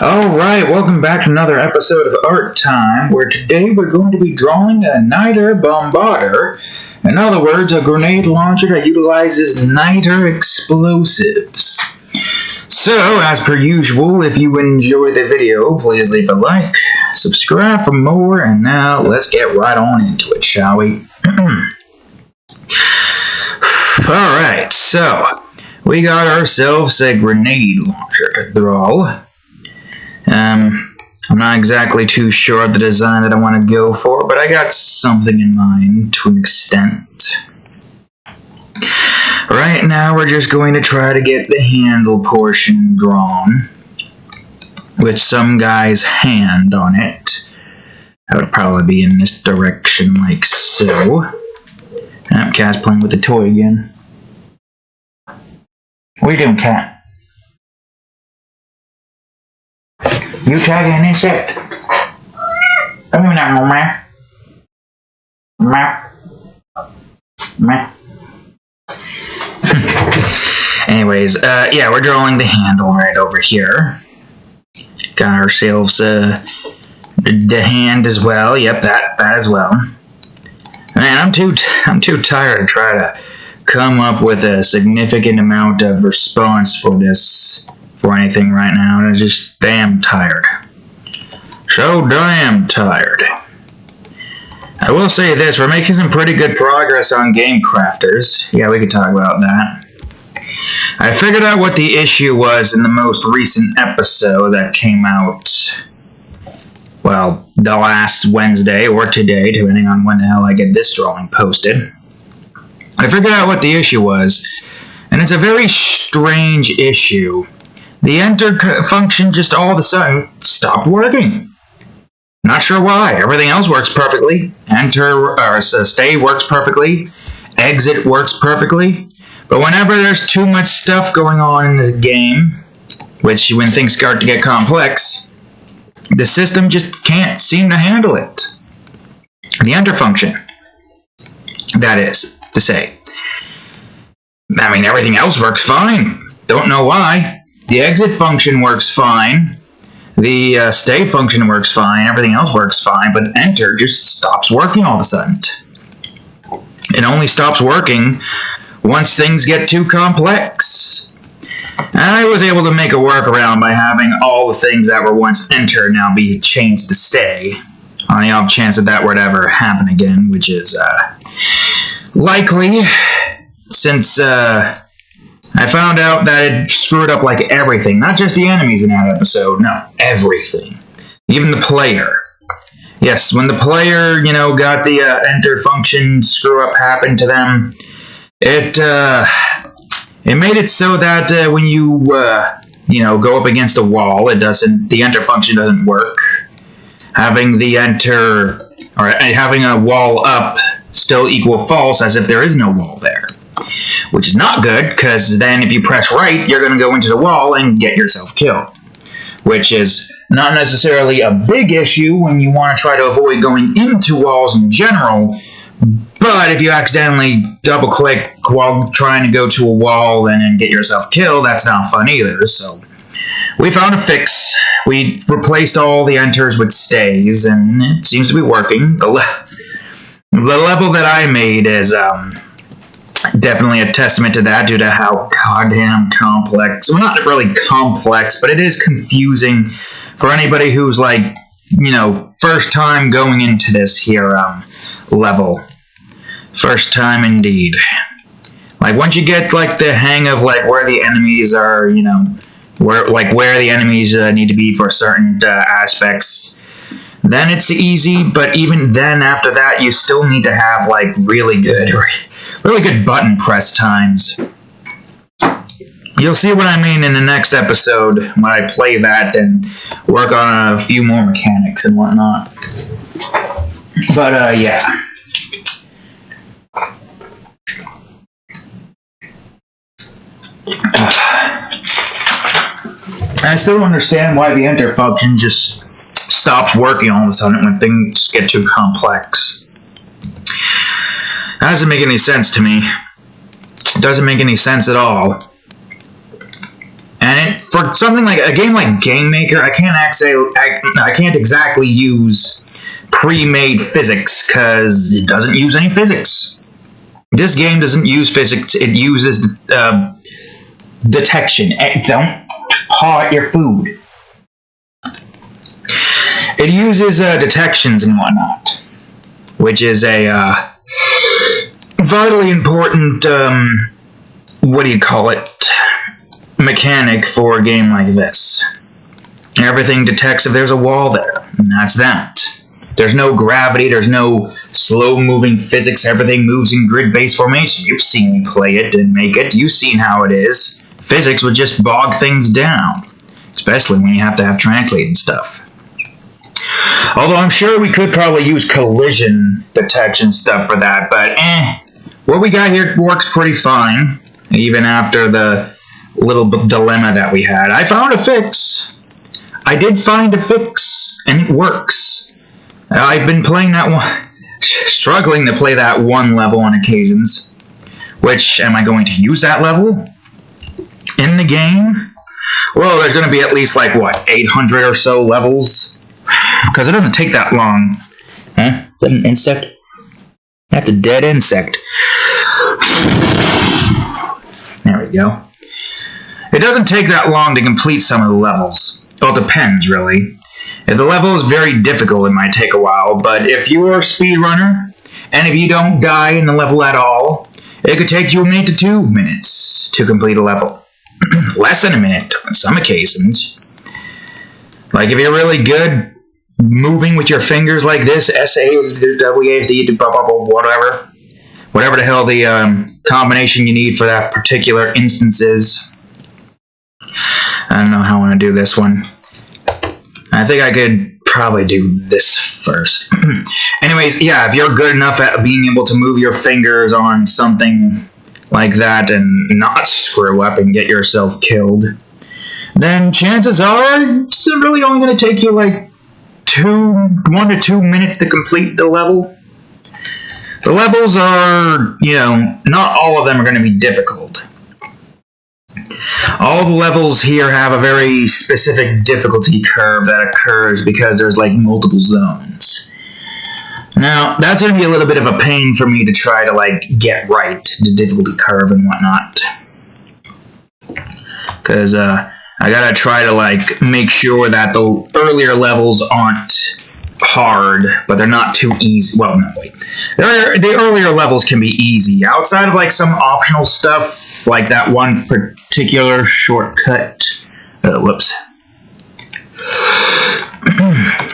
Alright, welcome back to another episode of Art Time, where today we're going to be drawing a Niter Bombarder. In other words, a grenade launcher that utilizes niter explosives. So, as per usual, if you enjoy the video, please leave a like, subscribe for more, and now let's get right on into it, shall we? Alright, so, we got ourselves a grenade launcher to draw. I'm not exactly too sure of the design that I want to go for, but I got something in mind to an extent. Right now, we're just going to try to get the handle portion drawn with some guy's hand on it. That would probably be in this direction, like so. Cat's playing with the toy again. What are you doing, Cat? You tagging an insect? Come here now, Mama. Mama. Anyways, yeah, we're drawing the handle right over here. Got ourselves the hand as well. Yep, that as well. Man, I'm too tired to try to come up with a significant amount of response for anything right now. I'm just damn tired. So damn tired. I will say this, we're making some pretty good progress on Game Crafters. Yeah, we could talk about that. I figured out what the issue was in the most recent episode that came out, well, the last Wednesday or today, depending on when the hell I get this drawing posted. I figured out what the issue was, and it's a very strange issue. The enter function just all of a sudden stopped working. Not sure why. Everything else works perfectly. Enter or stay works perfectly. Exit works perfectly. But whenever there's too much stuff going on in the game, which when things start to get complex, the system just can't seem to handle it. The enter function, that is to say. I mean, everything else works fine. Don't know why. The exit function works fine. The stay function works fine. Everything else works fine. But enter just stops working all of a sudden. It only stops working once things get too complex. I was able to make a workaround by having all the things that were once enter now be changed to stay, on the off chance that would ever happen again, which is likely, since I found out that it screwed up like everything. Not just the enemies in that episode, no, everything. Even the player. Yes, when the player, got the enter function screw up happen to them, it made it so that when you, go up against a wall, the enter function doesn't work. Having the enter, or having a wall up still equal false as if there is no wall there. Which is not good, because then if you press right, you're going to go into the wall and get yourself killed. Which is not necessarily a big issue when you want to try to avoid going into walls in general, but if you accidentally double-click while trying to go to a wall and then get yourself killed, that's not fun either. So we found a fix. We replaced all the enters with stays, and it seems to be working. The level that I made is definitely a testament to that due to how goddamn complex. Well, not really complex, but it is confusing for anybody who's first time going into this here level. First time indeed. Once you get the hang of where the enemies are, where the enemies need to be for certain aspects, then it's easy. But even then, after that, you still need to have really good button press times. You'll see what I mean in the next episode when I play that and work on a few more mechanics and whatnot. But, yeah. I still don't understand why the enter function just stops working all of a sudden when things get too complex. That doesn't make any sense to me. It doesn't make any sense at all. And for something like a game like Game Maker, I can't exactly use pre-made physics because it doesn't use any physics. This game doesn't use physics; it uses detection. Don't paw at your food. It uses detections and whatnot, which is a vitally important, what do you call it, mechanic for a game like this. Everything detects if there's a wall there, and that's that. There's no gravity, there's no slow-moving physics, everything moves in grid-based formation. You've seen me play it and make it, you've seen how it is. Physics would just bog things down, especially when you have to have translate and stuff. Although I'm sure we could probably use collision detection stuff for that, but what we got here works pretty fine, even after the little dilemma that we had. I found a fix. I did find a fix, and it works. I've been playing that one, struggling to play that one level on occasions. Which, am I going to use that level in the game? Well, there's going to be at least, like, what, 800 or so levels? Because it doesn't take that long. Huh? Is that an insect? That's a dead insect. There we go. It doesn't take that long to complete some of the levels. Well, it depends, really. If the level is very difficult, it might take a while, but if you're a speedrunner, and if you don't die in the level at all, it could take you a minute to 2 minutes to complete a level. Less than a minute, in some occasions. Like, if you're really good moving with your fingers like this, SAWASD, whatever. Whatever the hell the combination you need for that particular instance is. I don't know how I want to do this one. I think I could probably do this first. Anyways, yeah, if you're good enough at being able to move your fingers on something like that and not screw up and get yourself killed, then chances are it's really only going to take you like 1 to 2 minutes to complete the level. The levels are, not all of them are going to be difficult. All the levels here have a very specific difficulty curve that occurs because there's like multiple zones. Now, that's going to be a little bit of a pain for me to try to like get right, the difficulty curve and whatnot. Because I gotta try to like make sure that the earlier levels aren't hard, but they're not too easy. Well, no, wait. The earlier levels can be easy. Outside of like some optional stuff, like that one particular shortcut. Whoops.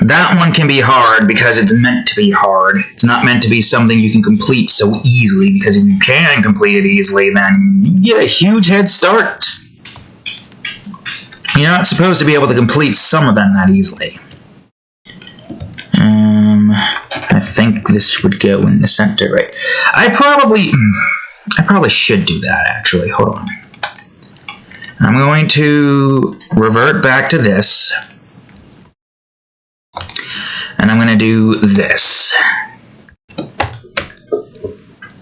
That one can be hard because it's meant to be hard. It's not meant to be something you can complete so easily, because if you can complete it easily, then you get a huge head start. You're not supposed to be able to complete some of them that easily. I think this would go in the center, right? I probably should do that, actually. Hold on. I'm going to revert back to this. And I'm going to do this.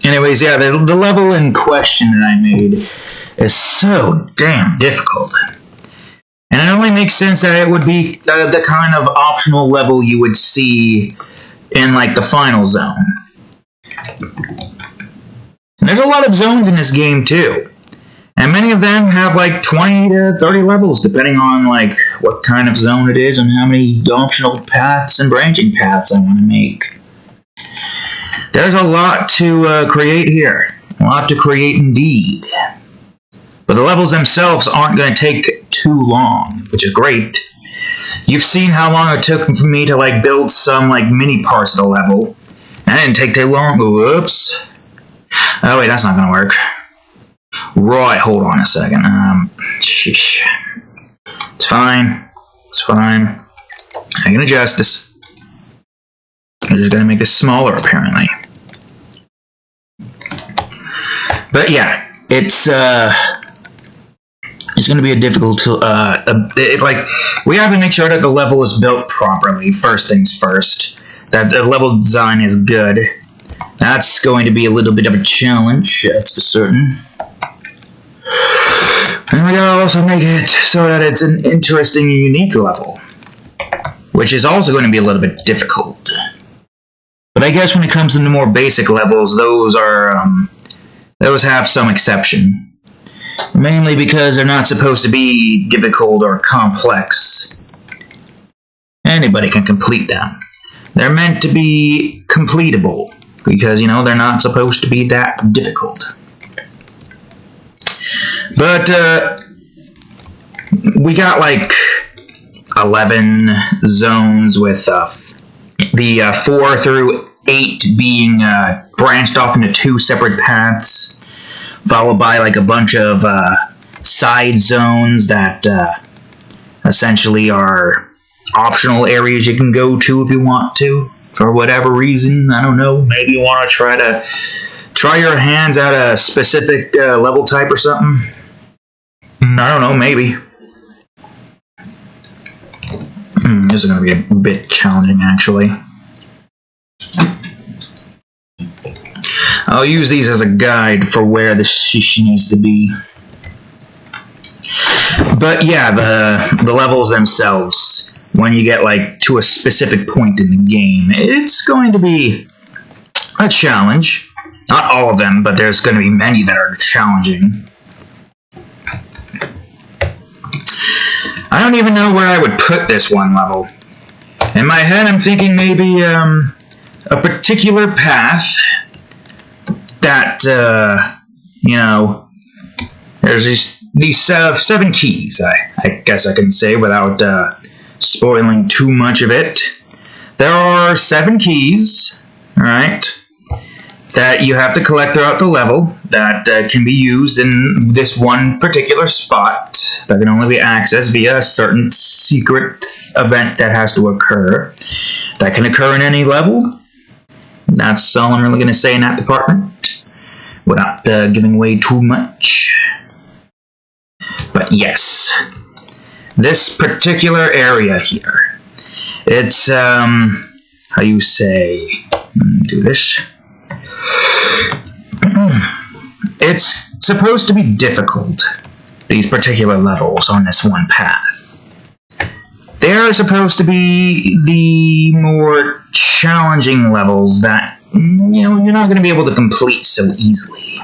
Anyways, yeah, the level in question that I made is so damn difficult. And it only makes sense that it would be the kind of optional level you would see in, like, the final zone. And there's a lot of zones in this game, too. And many of them have, like, 20 to 30 levels, depending on, like, what kind of zone it is and how many optional paths and branching paths I want to make. There's a lot to create here. A lot to create, indeed. But the levels themselves aren't going to take too long, which is great. You've seen how long it took for me to like build some like mini parts of the level. That didn't take too long. Whoops. Oh wait, that's not going to work. Right, hold on a second. Sheesh. It's fine. It's fine. I can adjust this. I'm just going to make this smaller, apparently. But yeah, it's going to be a difficult, we have to make sure that the level is built properly, first things first. That the level design is good. That's going to be a little bit of a challenge, that's for certain. And we gotta also make it so that it's an interesting and unique level, which is also going to be a little bit difficult. But I guess when it comes to the more basic levels, those have some exception. Mainly because they're not supposed to be difficult or complex. Anybody can complete them. They're meant to be completable, because, you know, they're not supposed to be that difficult. But, we got, like, 11 zones with, the 4 through 8 being, branched off into 2 separate paths, followed by, like, a bunch of, side zones that, essentially are optional areas you can go to if you want to, for whatever reason. I don't know, maybe you want to try your hands at a specific level type or something. I don't know, maybe. This is going to be a bit challenging, actually. I'll use these as a guide for where the shish needs to be. But yeah, the levels themselves, when you get like to a specific point in the game, it's going to be a challenge. Not all of them, but there's going to be many that are challenging. I don't even know where I would put this one level. In my head, I'm thinking maybe a particular path that, you know, there's these 7 keys, I guess I can say without spoiling too much of it. There are 7 keys, alright, that you have to collect throughout the level that can be used in this one particular spot that can only be accessed via a certain secret event that has to occur. That can occur in any level. That's all I'm really going to say in that department, without giving away too much. But yes, this particular area here, it's, how you say, do this. It's supposed to be difficult, these particular levels on this one path. They're supposed to be the more challenging levels that, you know, you're not going to be able to complete so easily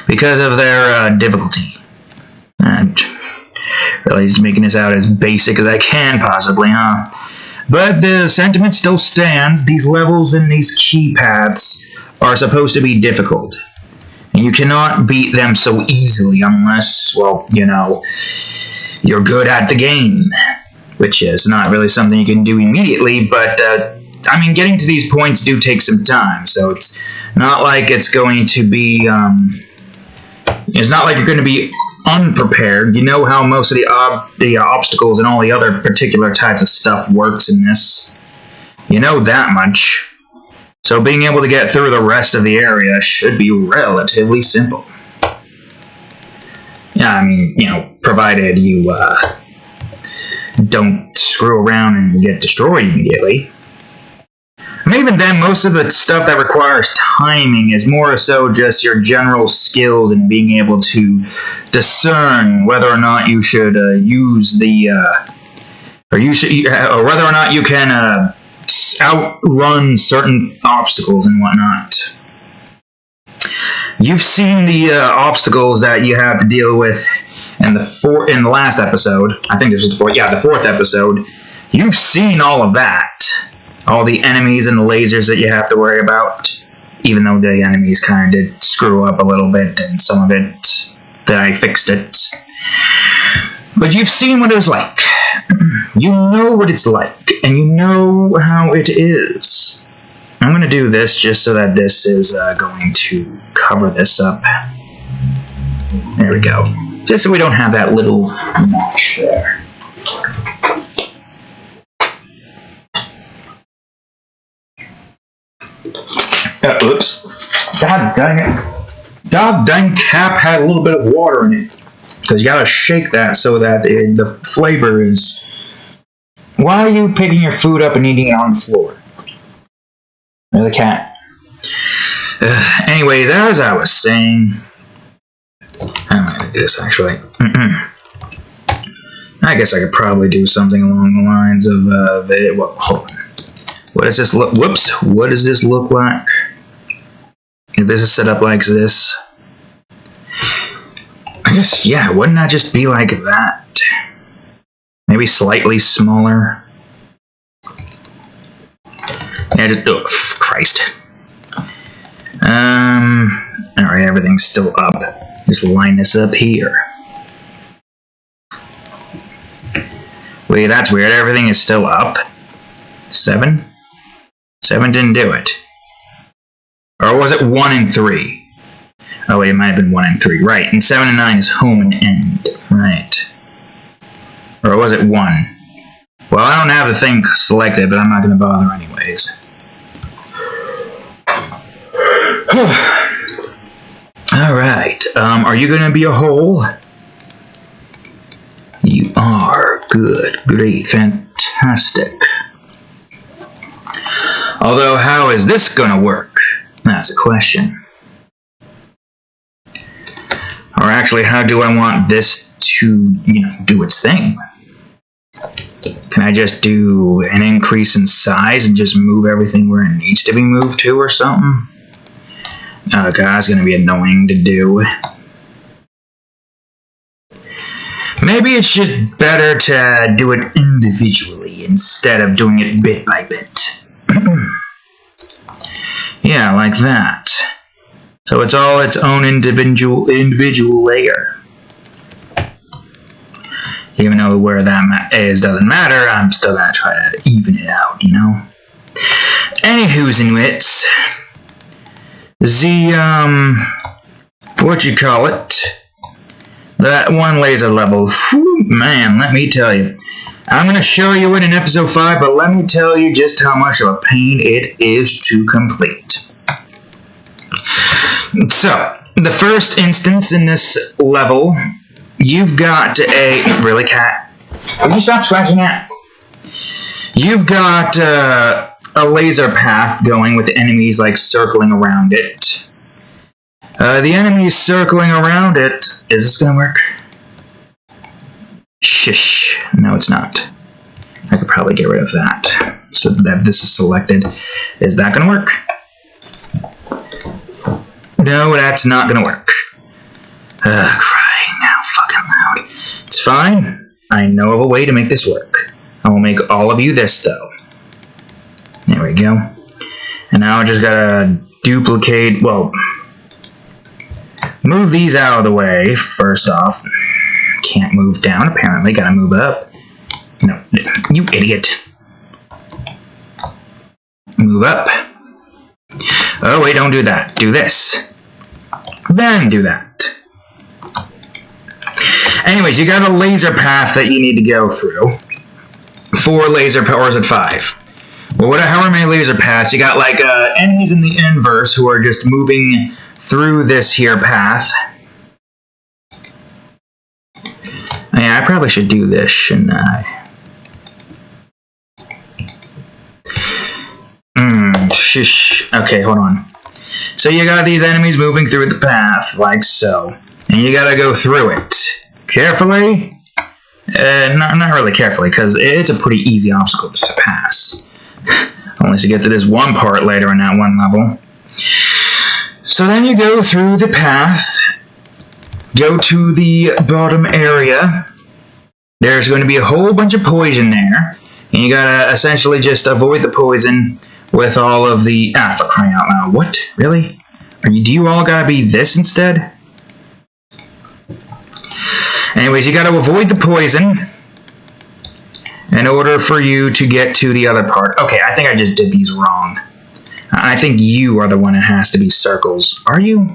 because of their difficulty. And really just making this out as basic as I can possibly, huh? But the sentiment still stands. These levels and these key paths are supposed to be difficult. And you cannot beat them so easily unless, well, you know, you're good at the game. Which is not really something you can do immediately, but, I mean, getting to these points do take some time, so it's not like it's going to be, it's not like you're going to be unprepared. You know how most of the obstacles and all the other particular types of stuff works in this. You know that much. So being able to get through the rest of the area should be relatively simple. Yeah, I mean, you know, provided you, don't screw around and get destroyed immediately. I mean, even then, most of the stuff that requires timing is more so just your general skills and being able to discern whether or not you should use the, or whether or not you can outrun certain obstacles and whatnot. You've seen the obstacles that you have to deal with in the last episode. I think this was the fourth episode. You've seen all of that. All the enemies and the lasers that you have to worry about. Even though the enemies kind of did screw up a little bit, and some of it, that I fixed it. But you've seen what it's like. You know what it's like, and you know how it is. I'm going to do this just so that this is going to cover this up. There we go. Just so we don't have that little notch there. Oops. God dang it. God dang cap had a little bit of water in it. Because you gotta shake that so that the flavor is... Why are you picking your food up and eating it on the floor? You're the cat. Anyways, as I was saying... do this, actually. I guess I could probably do something along the lines of, well, hold on. What does this look, whoops, what does this look like? If this is set up like this, I guess, yeah, wouldn't that just be like that? Maybe slightly smaller. Yeah, just, oh, Christ. Alright, everything's still up. Just line this up here. Wait, that's weird. Everything is still up. 7? 7 didn't do it. Or was it 1 and 3? Oh wait, it might have been 1 and 3. Right, and 7 and 9 is home and end. Right. Or was it 1? Well, I don't have the thing selected, but I'm not going to bother anyways. Alright, are you going to be a hole? You are. Good, great, fantastic. Although, how is this going to work? That's the question. Or actually, how do I want this to, do its thing? Can I just do an increase in size and just move everything where it needs to be moved to or something? Oh god, that's going to be annoying to do. Maybe it's just better to do it individually instead of doing it bit by bit. Yeah, like that. So it's all its own individual layer. Even though where that is doesn't matter, I'm still gonna try to even it out, Anywho's in wits. What you call it? That one laser level. Whew, man, let me tell you. I'm going to show you it in episode 5, but let me tell you just how much of a pain it is to complete. So, the first instance in this level, you've got a... Really, cat? Will you stop scratching that? You've got a laser path going with the enemies, circling around it. The enemies circling around it... Is this going to work? Shish. No, it's not. I could probably get rid of that. So that this is selected. Is that going to work? No, that's not going to work. Crying now fucking loud. It's fine. I know of a way to make this work. I will make all of you this, though. There we go. And now I just gotta duplicate, well... Move these out of the way, first off. Can't move down, apparently. Gotta move up. No, you idiot. Move up. Oh, wait, don't do that. Do this. Then do that. Anyways, you got a laser path that you need to go through. 4 laser paths, or is it 5? Well, however many laser paths, you got, enemies in the inverse who are just moving... through this here path. Yeah, I probably should do this, shouldn't I? Shish. Okay, hold on. So you got these enemies moving through the path, like so. And you gotta go through it. Carefully? Not really carefully, because it's a pretty easy obstacle to pass. Unless you get to this one part later in that one level. So then you go through the path, go to the bottom area. There's going to be a whole bunch of poison there, and you gotta essentially just avoid the poison with all of the... for crying out loud. What? Really? Do you all gotta be this instead? Anyways, you gotta avoid the poison in order for you to get to the other part. Okay, I think I just did these wrong. I think you are the one that has to be circles. Are you?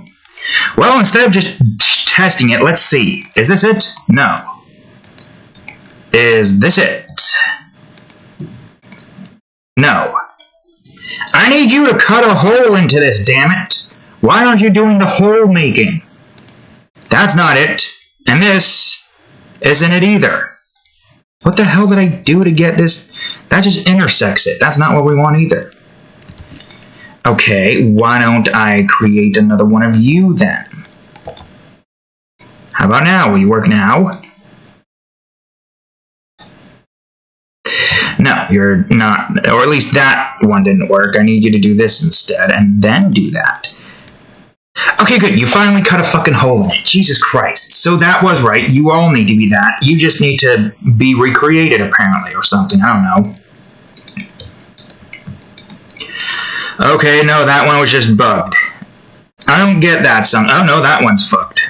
Well, instead of just testing it, let's see. Is this it? No. Is this it? No. I need you to cut a hole into this, damn it. Why aren't you doing the hole making? That's not it. And this isn't it either. What the hell did I do to get this? That just intersects it. That's not what we want either. Okay, why don't I create another one of you then? How about now? Will you work now? No, you're not. Or at least that one didn't work. I need you to do this instead, and then do that. Okay, good. You finally cut a fucking hole in it. Jesus Christ. So that was right. You all need to be that. You just need to be recreated, apparently, or something. I don't know. Okay, no, that one was just bugged. I don't get that oh, no, that one's fucked.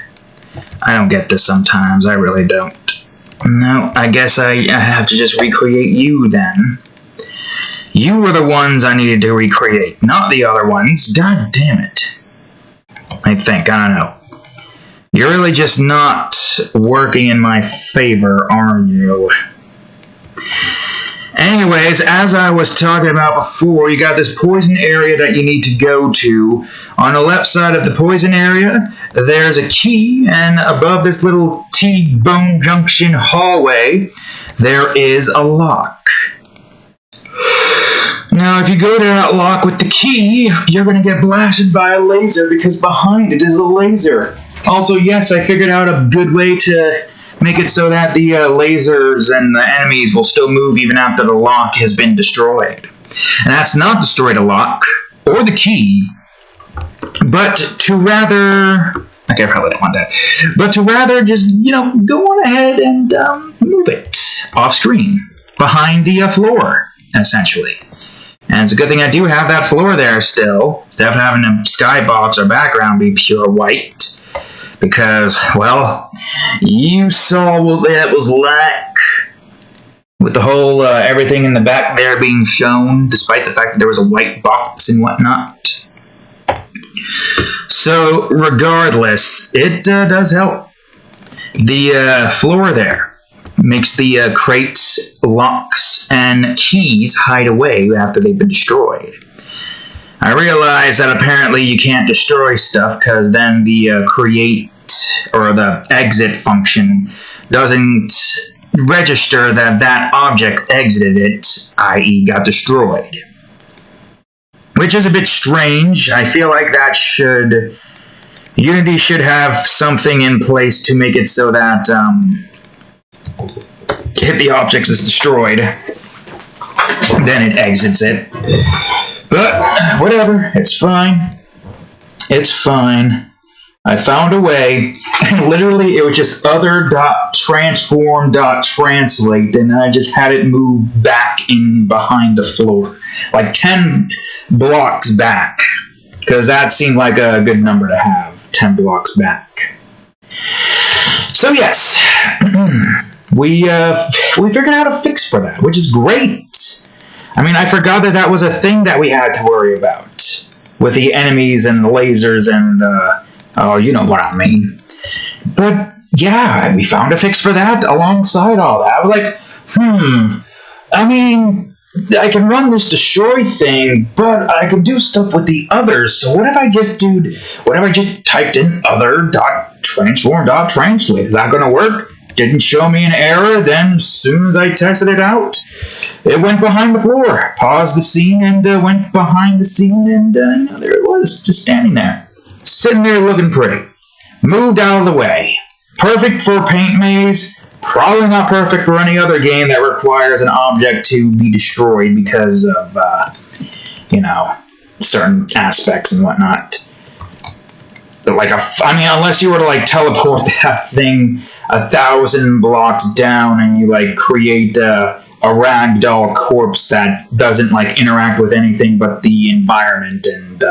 I don't get this sometimes. I really don't. No, I guess I have to just recreate you, then. You were the ones I needed to recreate, not the other ones. God damn it. I think. I don't know. You're really just not working in my favor, are you? Anyways, as I was talking about before, you got this poison area that you need to go to. On the left side of the poison area, there's a key, and above this little T-bone junction hallway, there is a lock. Now, if you go to that lock with the key, you're going to get blasted by a laser because behind it is a laser. Also, yes, I figured out a good way to make it so that the lasers and the enemies will still move even after the lock has been destroyed. And that's not destroy the lock or the key, but to rather... Okay, I probably don't want that. But to rather just, go on ahead and move it off screen, behind the floor, essentially. And it's a good thing I do have that floor there still, instead of having a skybox or background be pure white. Because, well, you saw what that was like with the whole everything in the back there being shown, despite the fact that there was a white box and whatnot. So, regardless, it does help. The floor there makes the crates, locks, and keys hide away after they've been destroyed. I realize that apparently you can't destroy stuff because then the create or the exit function doesn't register that that object exited it, i.e. got destroyed. Which is a bit strange. I feel like that Unity should have something in place to make it so that if the object is destroyed, then it exits it. But, whatever, it's fine. It's fine. I found a way, and literally it was just other.transform.translate, and I just had it move back in behind the floor. Like 10 blocks back. Because that seemed like a good number to have, 10 blocks back. So yes, we figured out a fix for that, which is great. I mean, I forgot that was a thing that we had to worry about. With the enemies and the lasers and oh, you know what I mean. But, yeah, we found a fix for that alongside all that. I was like, I mean, I can run this destroy thing, but I can do stuff with the others. So what if I just typed in other.transform.translate? Is that going to work? Didn't show me an error. Then as soon as I tested it out, it went behind the floor. Paused the scene and went behind the scene, and there it was, just standing there, sitting there looking pretty. Moved out of the way. Perfect for Paint Maze. Probably not perfect for any other game that requires an object to be destroyed because of, certain aspects and whatnot. But unless you were to teleport that thing 1,000 blocks down and you create a ragdoll corpse that doesn't interact with anything but the environment, and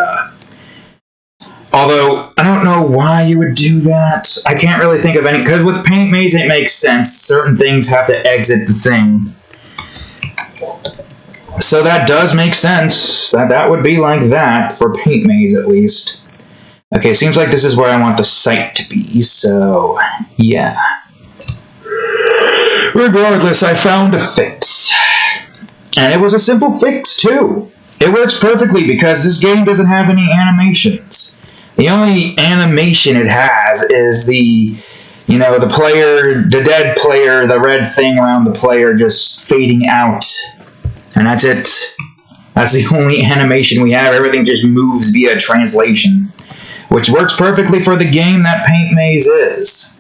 although I don't know why you would do that. I can't really think of any, because with Paint Maze it makes sense. Certain things have to exit the thing. So that does make sense. That would be like that for Paint Maze at least. Okay, seems like this is where I want the site to be, so yeah. Regardless, I found a fix. And it was a simple fix, too. It works perfectly because this game doesn't have any animations. The only animation it has is the player, the dead player, the red thing around the player just fading out. And that's it. That's the only animation we have. Everything just moves via translation, which works perfectly for the game that Paint Maze is.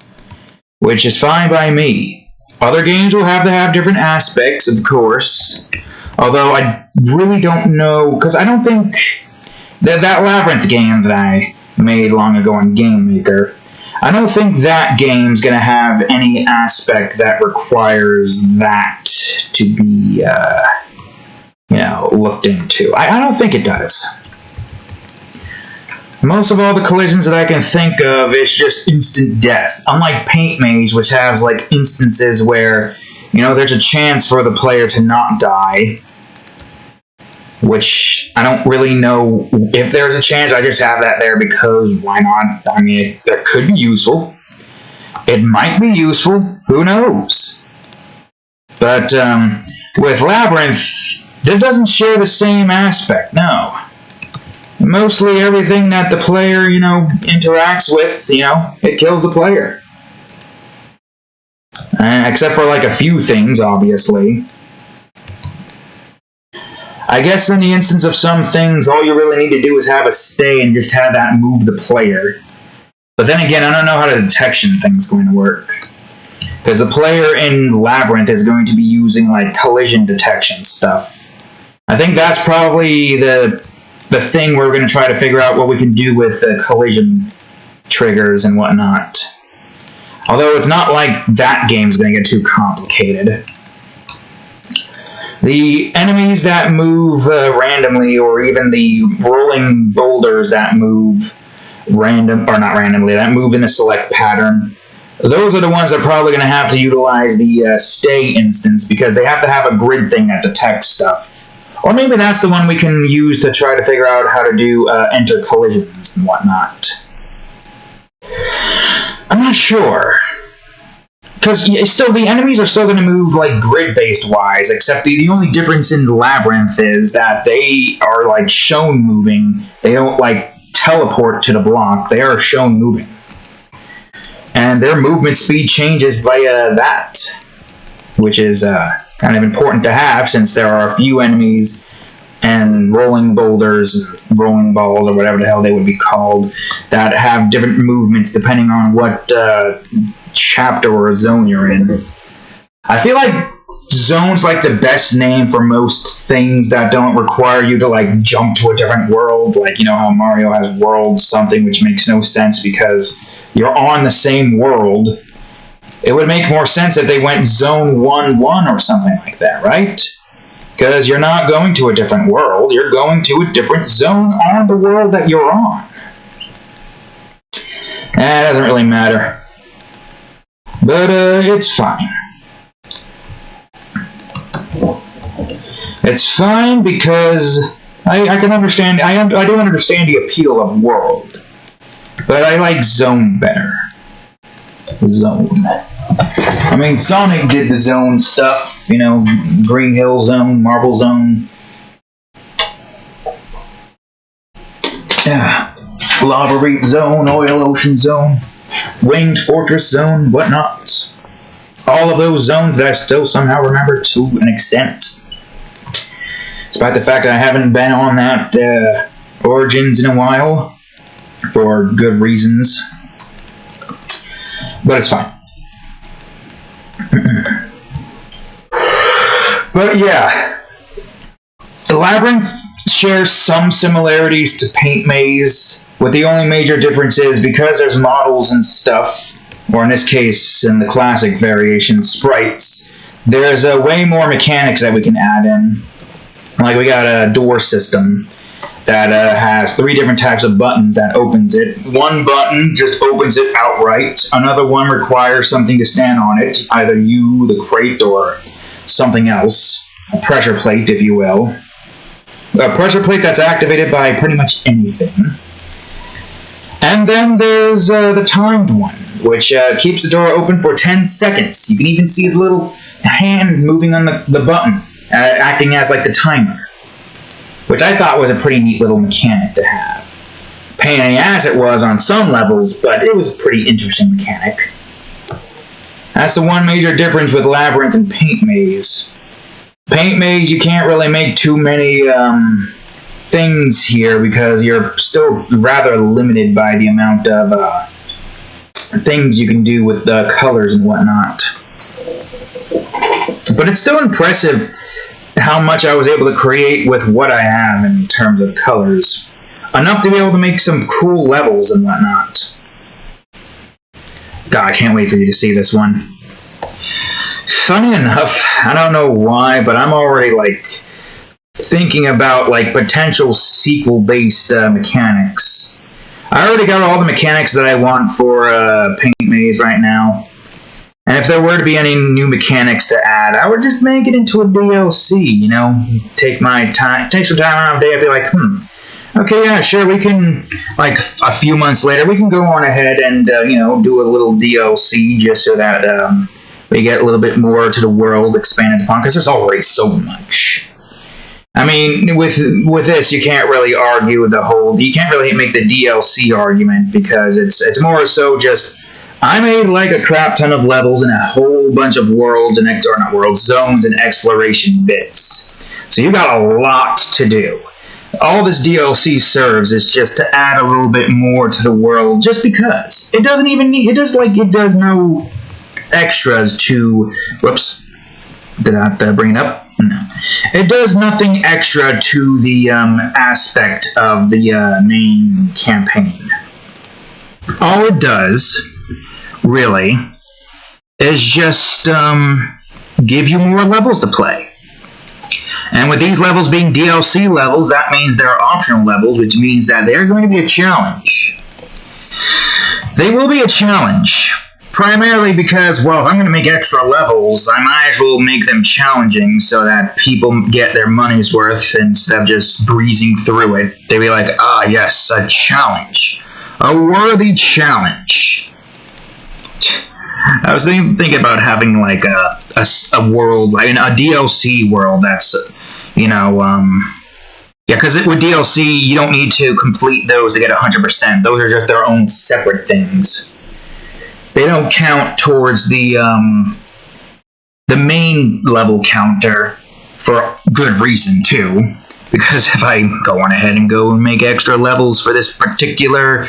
which is fine by me. Other games will have to have different aspects, of course. Although I really don't know, because I don't think that Labyrinth game that I made long ago on Game Maker, I don't think that game's going to have any aspect that requires that to be, looked into. I don't think it does. Most of all the collisions that I can think of is just instant death. Unlike Paint Maze, which has like instances where, there's a chance for the player to not die. Which I don't really know if there's a chance. I just have that there because why not? I mean, that could be useful. It might be useful. Who knows? But with Labyrinth, it doesn't share the same aspect. No. Mostly everything that the player, interacts with, it kills the player. Except for like a few things, obviously. I guess in the instance of some things, all you really need to do is have a stay and just have that move the player. But then again, I don't know how the detection thing's going to work. Because the player in Labyrinth is going to be using like collision detection stuff. I think that's probably the thing we're going to try to figure out what we can do with collision triggers and whatnot. Although it's not like that game's going to get too complicated. The enemies that move randomly, or even the rolling boulders that move that move in a select pattern, those are the ones that are probably going to have to utilize the stay instance, because they have to have a grid thing that detects stuff. Or maybe that's the one we can use to try to figure out how to do enter collisions and whatnot. I'm not sure. Because still, the enemies are still going to move like grid-based wise, except the only difference in the Labyrinth is that they are like shown moving. They don't like teleport to the block. They are shown moving. And their movement speed changes via that, which is kind of important to have, since there are a few enemies and rolling boulders, rolling balls, or whatever the hell they would be called, that have different movements depending on what chapter or zone you're in. I feel like zone's like the best name for most things that don't require you to like jump to a different world, like how Mario has world something, which makes no sense because you're on the same world. It would make more sense if they went zone 1-1 or something like that, right? Because you're not going to a different world, you're going to a different zone on the world that you're on. It doesn't really matter. But it's fine. It's fine because I can understand. I don't understand the appeal of world, but I like zone better. Zone. I mean, Sonic did the zone stuff. Green Hill Zone, Marble Zone, Lava Reef Zone, Oil Ocean Zone, Winged Fortress Zone, whatnot. All of those zones that I still somehow remember to an extent. Despite the fact that I haven't been on that Origins in a while, for good reasons. But it's fine. But yeah, the Labyrinth shares some similarities to Paint Maze, with the only major difference is because there's models and stuff, or in this case, in the classic variation, sprites, there's way more mechanics that we can add in. Like, we got a door system that has 3 different types of buttons that opens it. One button just opens it outright. Another one requires something to stand on it, either you, the crate, or something else. A pressure plate, if you will. A pressure plate that's activated by pretty much anything. And then there's the timed one, which keeps the door open for 10 seconds. You can even see the little hand moving on the button, acting as like the timer. Which I thought was a pretty neat little mechanic to have. Pain in the ass it was on some levels, but it was a pretty interesting mechanic. That's the one major difference with Labyrinth and Paint Maze. Paint Maze, you can't really make too many things here because you're still rather limited by the amount of things you can do with the colors and whatnot. But it's still impressive how much I was able to create with what I have in terms of colors. Enough to be able to make some cool levels and whatnot. God, I can't wait for you to see this one. Funny enough, I don't know why, but I'm already, like, thinking about, like, potential sequel-based mechanics. I already got all the mechanics that I want for Paint Maze right now. And if there were to be any new mechanics to add, I would just make it into a DLC, you know? Take some time out of the day, I'd be like, okay, yeah, sure, we can, like, a few months later, we can go on ahead and, you know, do a little DLC just so that, we get a little bit more to the world expanded upon, because there's already so much. I mean, with this, you can't really argue with you can't really make the DLC argument, because it's more so just, I made like a crap ton of levels and a whole bunch of zones and exploration bits. So you got a lot to do. All this DLC serves is just to add a little bit more to the world, just because. It doesn't even need, it does no extras to, whoops, did I bring it up? No. It does nothing extra to the aspect of the main campaign. All it does, really, is just give you more levels to play. And with these levels being DLC levels, that means they're optional levels, which means that they're going to be a challenge. They will be a challenge. Primarily because, well, if I'm going to make extra levels, I might as well make them challenging so that people get their money's worth instead of just breezing through it. They'd be like, ah, yes, a challenge. A worthy challenge. I was thinking about having, like, a world, like a DLC world that's, you know, yeah, because with DLC, you don't need to complete those to get 100%. Those are just their own separate things. They don't count towards the main level counter for good reason, too. Because if I go on ahead and go and make extra levels for this particular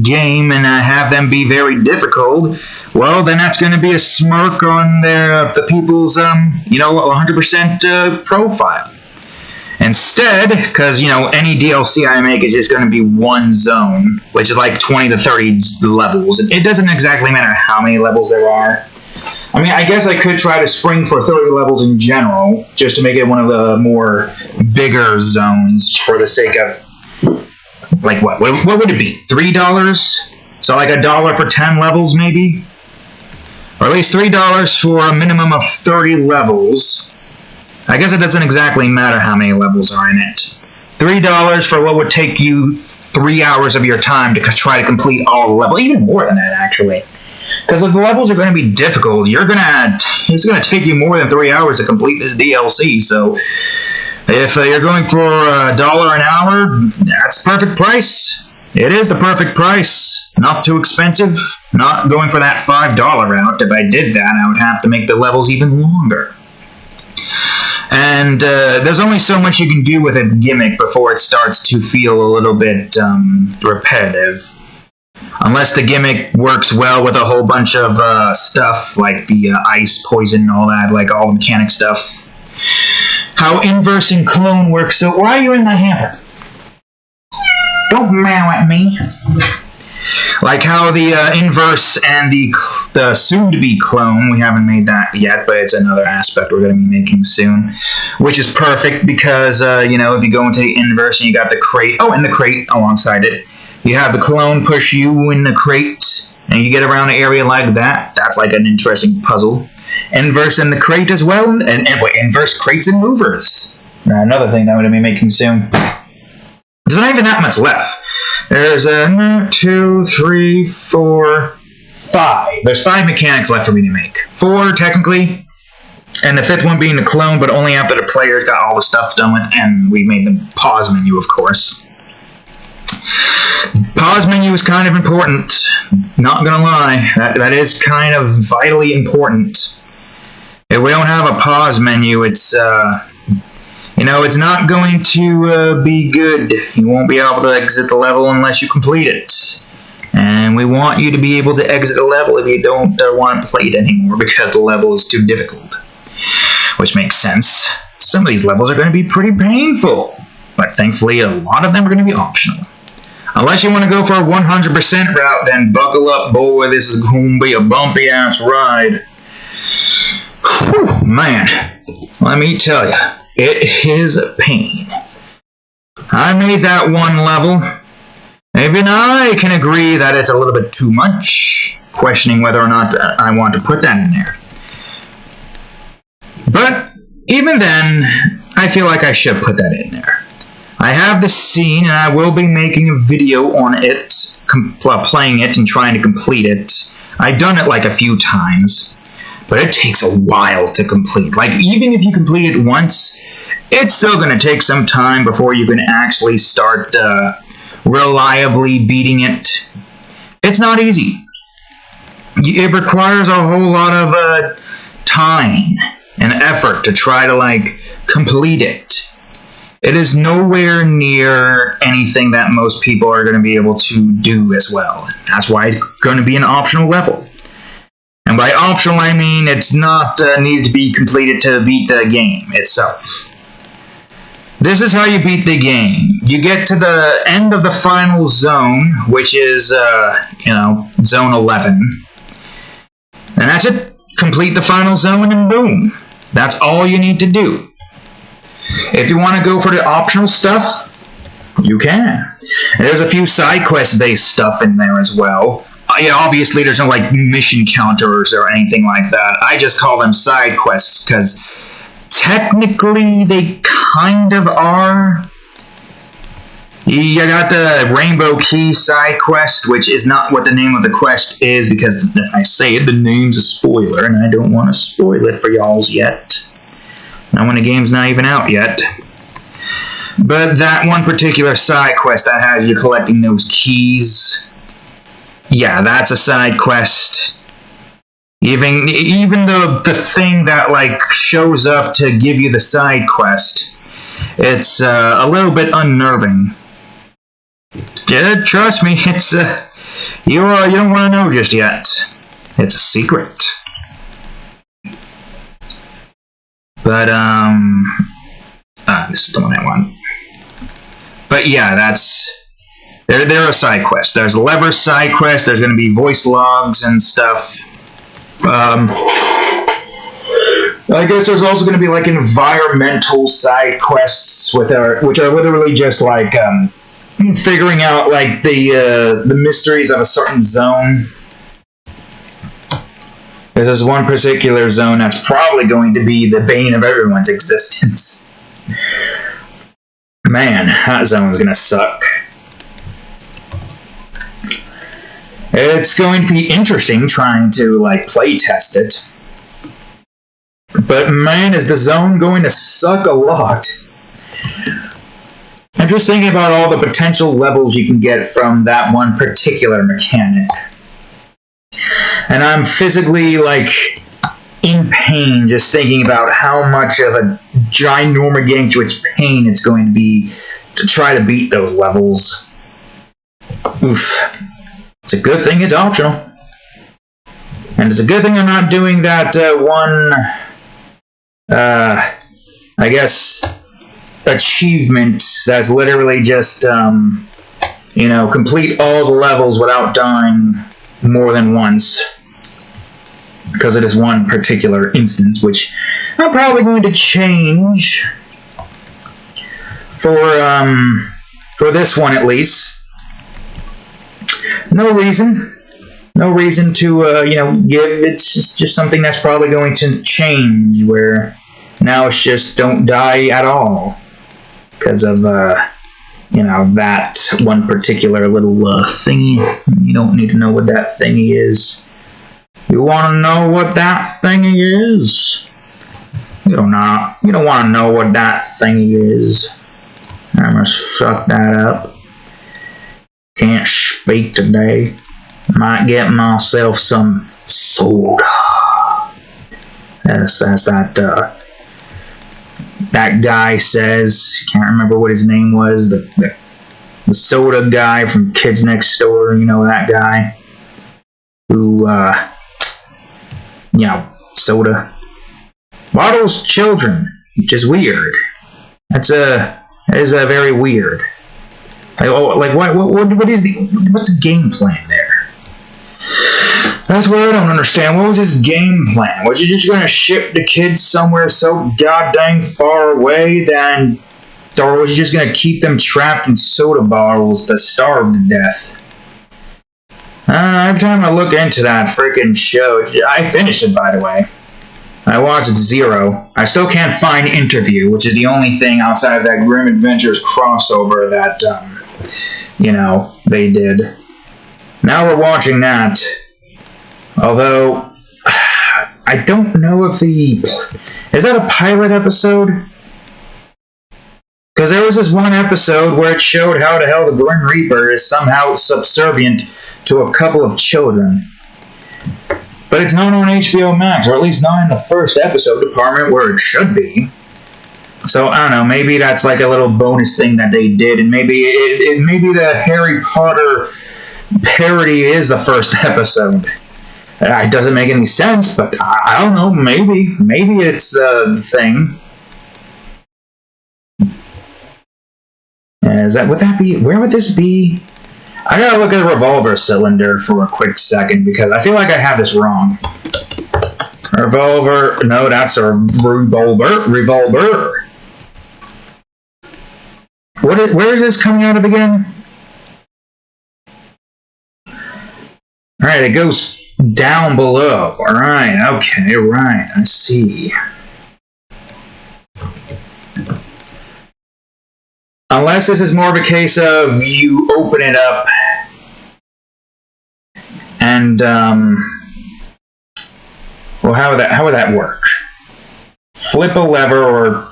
game and I have them be very difficult, well, then that's going to be a smirk on the people's, you know, 100% profile. Instead, because, you know, any DLC I make is just going to be one zone, which is like 20 to 30 levels. It doesn't exactly matter how many levels there are. I mean, I guess I could try to spring for 30 levels in general, just to make it one of the more bigger zones for the sake of, like, what would it be? $3? So like $1 for 10 levels, maybe? Or at least $3 for a minimum of 30 levels. I guess it doesn't exactly matter how many levels are in it. $3 for what would take you 3 hours of your time to try to complete all the levels. Even more than that, actually. Because if the levels are going to be difficult, it's going to take you more than 3 hours to complete this DLC. So if you're going for $1 an hour, that's the perfect price. It is the perfect price. Not too expensive. Not going for that $5 route. If I did that, I would have to make the levels even longer. And there's only so much you can do with a gimmick before it starts to feel a little bit repetitive. Unless the gimmick works well with a whole bunch of stuff, like the ice, poison, and all that, like all the mechanic stuff. How inverse and clone works. So why are you in my hamper? Don't meow at me. Like how the inverse and the soon-to-be clone, we haven't made that yet, but it's another aspect we're going to be making soon, which is perfect because, you know, if you go into the inverse and you got the crate, and the crate alongside it, you have the clone push you in the crate, and you get around an area like that. That's like an interesting puzzle. Inverse in the crate as well, and inverse crates and movers. Another thing that I'm going to be making soon. There's not even that much left. There's 2, 3, 4, 5. There's 5 mechanics left for me to make. 4, technically, and the 5th one being the clone, but only after the players got all the stuff done with, and we made the pause menu, of course. Pause menu is kind of important. Not gonna lie. That is kind of vitally important. If we don't have a pause menu, it's, you know, it's not going to be good. You won't be able to exit the level unless you complete it. And we want you to be able to exit a level if you don't want to play it anymore because the level is too difficult. Which makes sense. Some of these levels are going to be pretty painful, but thankfully a lot of them are going to be optional. Unless you want to go for a 100% route, then buckle up, boy. This is going to be a bumpy-ass ride. Whew, man, let me tell you, it is a pain. I made that one level. Even I can agree that it's a little bit too much, questioning whether or not I want to put that in there. But even then, I feel like I should put that in there. I have the scene, and I will be making a video on it, playing it and trying to complete it. I've done it like a few times, but it takes a while to complete. Like, even if you complete it once, it's still going to take some time before you can actually start reliably beating it. It's not easy. It requires a whole lot of time and effort to try to, like, complete it. It is nowhere near anything that most people are going to be able to do as well. That's why it's going to be an optional level. And by optional, I mean it's not needed to be completed to beat the game itself. This is how you beat the game. You get to the end of the final zone, which is, zone 11. And that's it. Complete the final zone and boom. That's all you need to do. If you want to go for the optional stuff, you can. And there's a few side quest based stuff in there as well. Yeah, obviously there's no like mission counters or anything like that. I just call them side quests because technically they kind of are. You got the Rainbow Key side quest, which is not what the name of the quest is because if I say it, the name's a spoiler and I don't want to spoil it for y'alls yet. Not when the game's not even out yet. But that one particular side quest that has you collecting those keys, yeah, that's a side quest. Even the thing that like shows up to give you the side quest, it's a little bit unnerving. Yeah, trust me, it's you don't want to know just yet. It's a secret. But, this is the one I want. But yeah, they're a side quest. There's a lever side quest, there's going to be voice logs and stuff. I guess there's also going to be like environmental side quests which are literally just like, figuring out like the mysteries of a certain zone. There's this one particular zone that's probably going to be the bane of everyone's existence. Man, that zone's gonna suck. It's going to be interesting trying to, like, play test it. But man, is the zone going to suck a lot. I'm just thinking about all the potential levels you can get from that one particular mechanic. And I'm physically, like, in pain just thinking about how much of a ginormous pain it's going to be to try to beat those levels. Oof. It's a good thing it's optional. And it's a good thing I'm not doing that I guess, achievement that's literally just, complete all the levels without dying more than once. Because it is one particular instance, which I'm probably going to change for this one at least. No reason to give. It's just something that's probably going to change. Where now it's just don't die at all because of that one particular little thingy. You don't need to know what that thingy is. You want to know what that thingy is? You don't want to know what that thingy is. I must fuck that up. Can't speak today. Might get myself some soda. That's that guy says. Can't remember what his name was. The The soda guy from Kids Next Door, you know that guy? Who, soda. Bottles children, which is weird. That is very weird. What's the game plan there? That's what I don't understand. What was his game plan? Was he just gonna ship the kids somewhere so goddamn far away then, or was he just gonna keep them trapped in soda bottles to starve to death? Every time I look into that freaking show, I finished it, by the way. I watched Zero. I still can't find Interview, which is the only thing outside of that Grim Adventures crossover that, they did. Now we're watching that. Although, I don't know if is that a pilot episode? Because there was this one episode where it showed how the hell the Grim Reaper is somehow subservient to a couple of children. But it's not on HBO Max, or at least not in the first episode department where it should be. So, I don't know, maybe that's like a little bonus thing that they did, and maybe maybe the Harry Potter parody is the first episode. It doesn't make any sense, but I don't know, maybe it's the thing. Would that be, where would this be? I gotta look at the revolver cylinder for a quick second, because I feel like I have this wrong. Revolver, no, that's a revolver. Where is this coming out of again? Alright, it goes down below. Alright, okay, right, I see. Unless this is more of a case of you open it up and, well, how would that work? Flip a lever or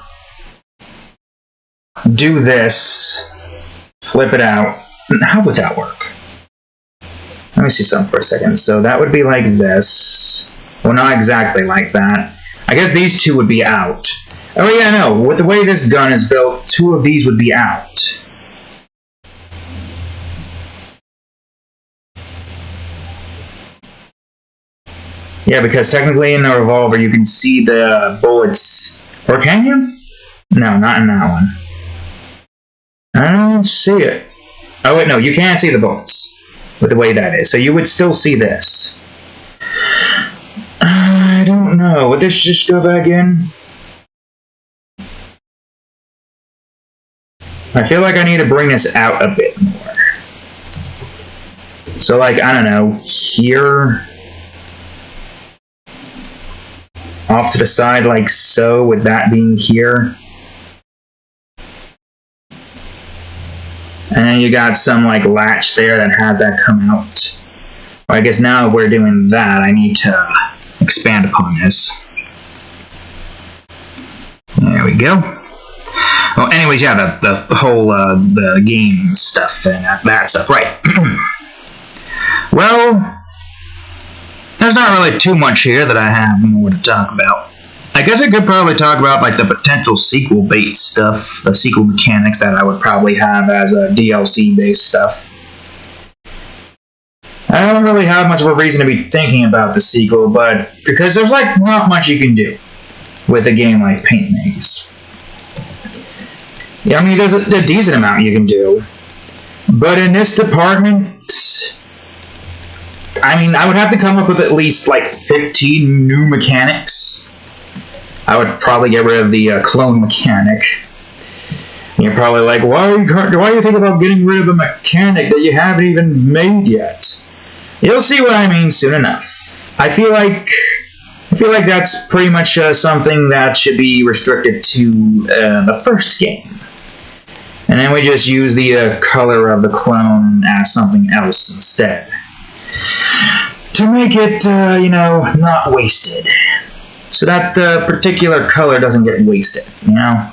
do this, flip it out. How would that work? Let me see something for a second. So that would be like this. Well, not exactly like that. I guess these two would be out. Oh yeah, no, with the way this gun is built, two of these would be out. Yeah, because technically in the revolver you can see the bullets. Or can you? No, not in that one. I don't see it. Oh wait, no, you can't see the bullets with the way that is. So you would still see this. I don't know. Would this just go back in? I feel like I need to bring this out a bit more. So, like, I don't know, here, off to the side like so, with that being here. And then you got some, like, latch there that has that come out. Well, I guess now if we're doing that, I need to expand upon this. There we go. Well, anyways, yeah, the whole, the game stuff and that stuff, right. Well, there's not really too much here that I have more to talk about. I guess I could probably talk about, like, the potential sequel-based stuff, the sequel mechanics that I would probably have as a DLC-based stuff. I don't really have much of a reason to be thinking about the sequel, but because there's, like, not much you can do with a game like Paint Maze. Yeah, I mean, there's a decent amount you can do. But in this department, I mean, I would have to come up with at least, like, 15 new mechanics. I would probably get rid of the clone mechanic. And you're probably like, why do you think about getting rid of a mechanic that you haven't even made yet? You'll see what I mean soon enough. I feel like that's pretty much something that should be restricted to the first game. And then we just use the color of the clone as something else instead. To make it, not wasted. So that the particular color doesn't get wasted, you know?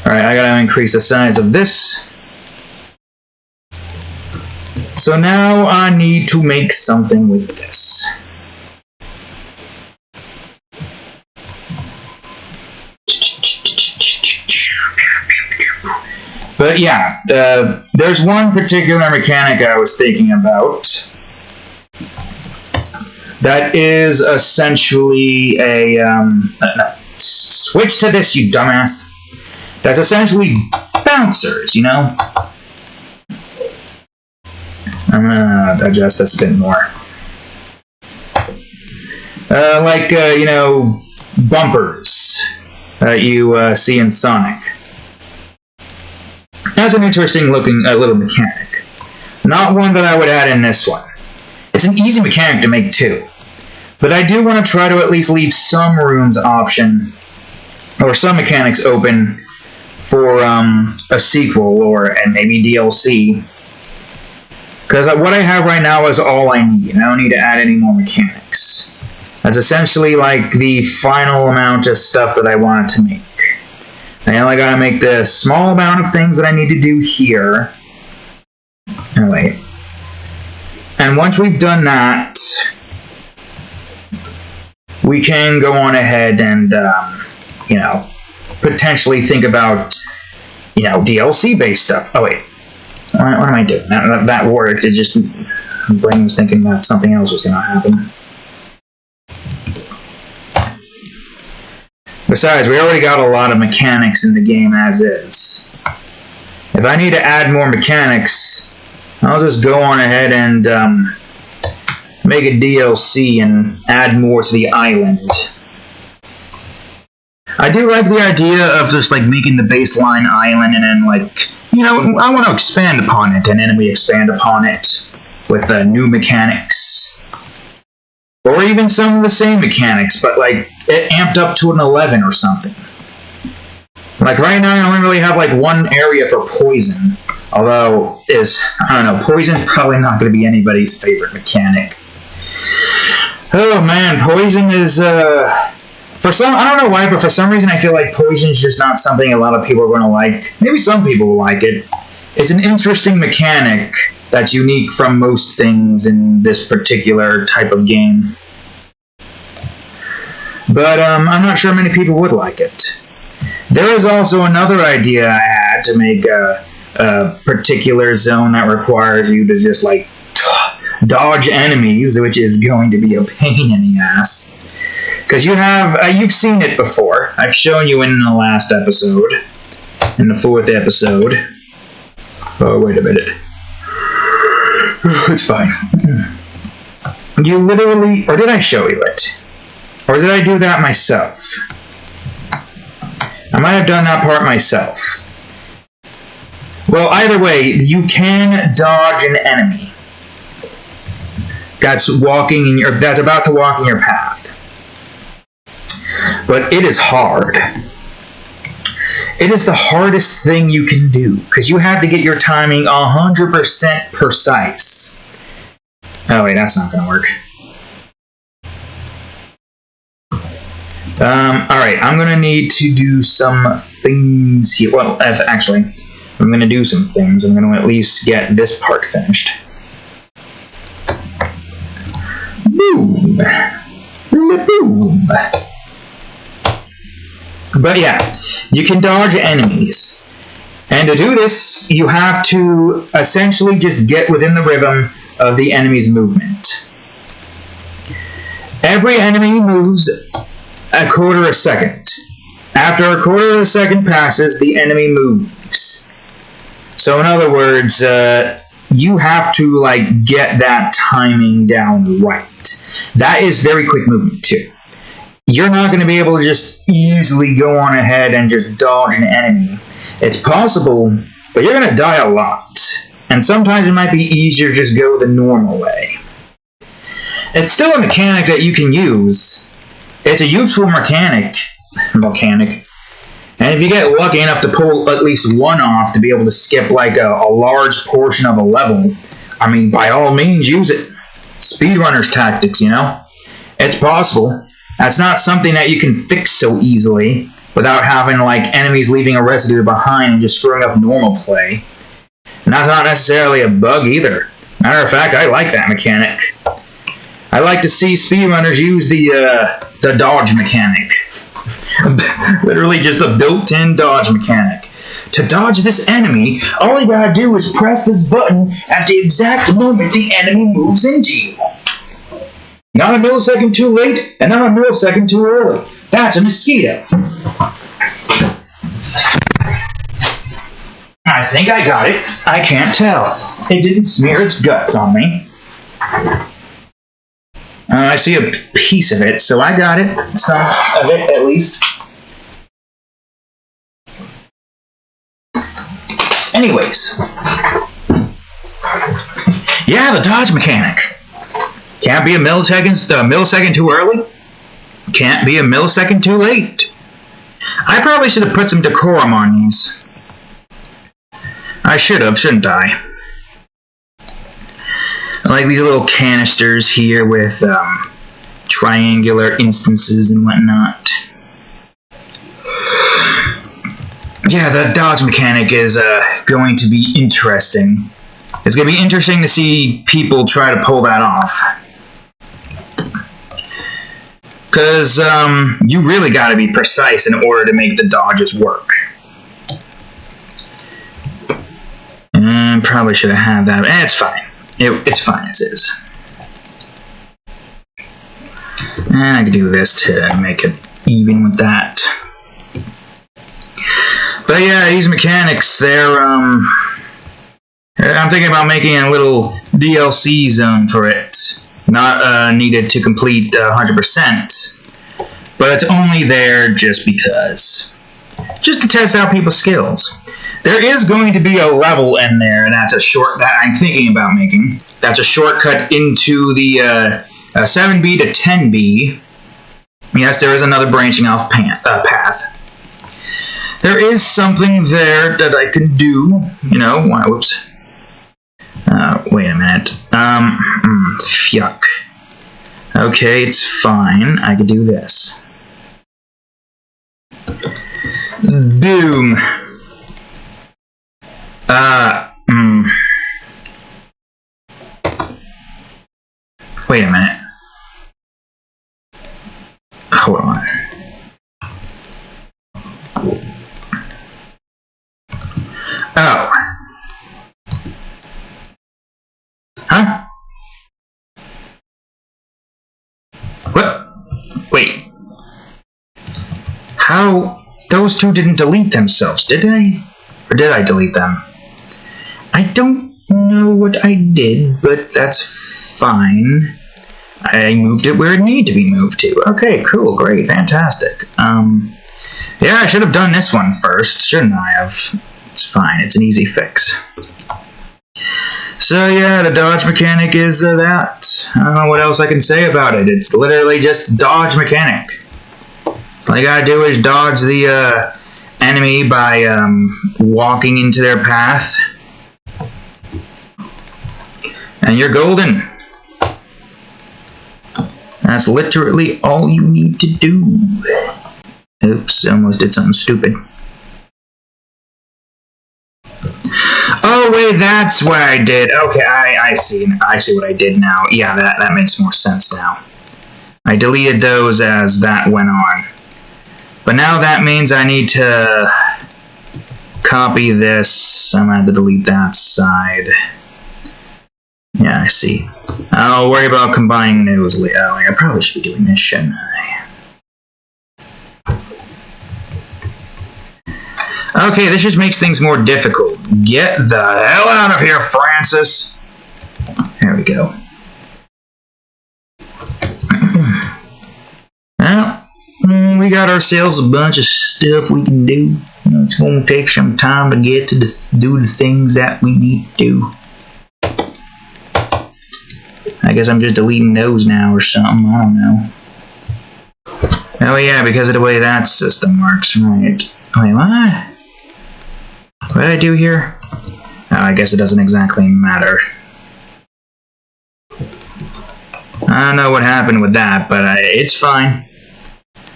Alright, I gotta increase the size of this. So now I need to make something with this. But yeah, there's one particular mechanic I was thinking about that is essentially a... no, switch to this, you dumbass. That's essentially bouncers, you know? I'm gonna adjust this a bit more. You know, bumpers that you see in Sonic. That's an interesting looking little mechanic. Not one that I would add in this one. It's an easy mechanic to make too. But I do want to try to at least leave some rooms option, or some mechanics open for a sequel and maybe DLC. Because what I have right now is all I need, and I don't need to add any more mechanics. That's essentially like the final amount of stuff that I wanted to make. I only gotta make the small amount of things that I need to do here. Oh, wait. And once we've done that, we can go on ahead and, you know, potentially think about, you know, DLC-based stuff. Oh, wait. What am I doing? That worked. It just... my brain was thinking that something else was going to happen. Besides, we already got a lot of mechanics in the game as is. If I need to add more mechanics, I'll just go on ahead and make a DLC and add more to the island. I do like the idea of just like making the baseline island and then like, you know, I want to expand upon it, and then we expand upon it with new mechanics. Or even some of the same mechanics, but like it amped up to an 11 or something. Like right now I only really have like one area for poison. Although, I don't know, poison's probably not going to be anybody's favorite mechanic. Oh man, poison is, I don't know why, but for some reason I feel like poison is just not something a lot of people are going to like. Maybe some people will like it. It's an interesting mechanic that's unique from most things in this particular type of game. But I'm not sure many people would like it. There is also another idea I had to make a particular zone that requires you to just like dodge enemies, which is going to be a pain in the ass. Because you've seen it before. I've shown you in the last episode, in the 4th episode. Oh, wait a minute. It's fine. You literally... Or did I show you it? Or did I do that myself? I might have done that part myself. Well, either way, you can dodge an enemy that's about to walk in your path. But it is hard. It is the hardest thing you can do, because you have to get your timing 100% precise. Oh wait, that's not gonna work. Alright, I'm gonna need to do some things here. Well, actually, I'm gonna do some things. I'm gonna at least get this part finished. Boom! Boom! But yeah, you can dodge enemies. And to do this, you have to essentially just get within the rhythm of the enemy's movement. Every enemy moves a quarter of a second. After a quarter of a second passes, the enemy moves. So in other words, you have to like get that timing down right. That is very quick movement too. You're not going to be able to just easily go on ahead and just dodge an enemy. It's possible, but you're going to die a lot. And sometimes it might be easier to just go the normal way. It's still a mechanic that you can use. It's a useful mechanic. And if you get lucky enough to pull at least one off to be able to skip like a large portion of a level, I mean, by all means, use it. Speedrunners tactics, you know? It's possible. That's not something that you can fix so easily without having like enemies leaving a residue behind and just screwing up normal play. And that's not necessarily a bug either. Matter of fact, I like that mechanic. I like to see speedrunners use the dodge mechanic. Literally just a built-in dodge mechanic. To dodge this enemy, all you gotta do is press this button at the exact moment the enemy moves into you. Not a millisecond too late, and not a millisecond too early. That's a mosquito. I think I got it. I can't tell. It didn't smear its guts on me. I see a piece of it, so I got it. Some of it, at least. Anyways. Yeah, the dodge mechanic. Can't be a millisecond too early. Can't be a millisecond too late. I probably should have put some decorum on these. I should have, shouldn't I? I like these little canisters here with triangular instances and whatnot. Yeah, the dodge mechanic is going to be interesting. It's going to be interesting to see people try to pull that off. Because you really got to be precise in order to make the dodges work. Probably should have had that. It's fine. It's fine as is. And I can do this to make it even with that. But yeah, these mechanics, they're, I'm thinking about making a little DLC zone for it. Not needed to complete 100%, but it's only there just because. Just to test out people's skills. There is going to be a level in there, and that's a short that I'm thinking about making. That's a shortcut into the 7B to 10B. Yes, there is another branching off path. There is something there that I can do. You know, whoops. Wait a minute. Yuck. Okay, it's fine. I can do this. Boom. Wait a minute. Hold on. Oh. Huh? What? Wait. How? Those two didn't delete themselves, did they? Or did I delete them? I don't know what I did, but that's fine. I moved it where it needed to be moved to. Okay, cool, great, fantastic. Yeah, I should have done this one first, shouldn't I have? It's fine, it's an easy fix. So yeah, the dodge mechanic is that. I don't know what else I can say about it. It's literally just dodge mechanic. All you gotta do is dodge the enemy by walking into their path. And you're golden. That's literally all you need to do. Oops, almost did something stupid. Oh wait, that's what I did. Okay, I see what I did now. Yeah, that makes more sense now. I deleted those as that went on. But now that means I need to copy this. I'm going to have to delete that side. Yeah, I see. I'll worry about combining those later. Oh, I probably should be doing this, shouldn't I? Okay, this just makes things more difficult. Get the hell out of here, Francis! There we go. Well, we got ourselves a bunch of stuff we can do. It's going to take some time to get to do the things that we need to do. I guess I'm just deleting those now or something. I don't know. Oh yeah, because of the way that system works. Right. Wait, what? What did I do here? Oh, I guess it doesn't exactly matter. I don't know what happened with that, but it's fine.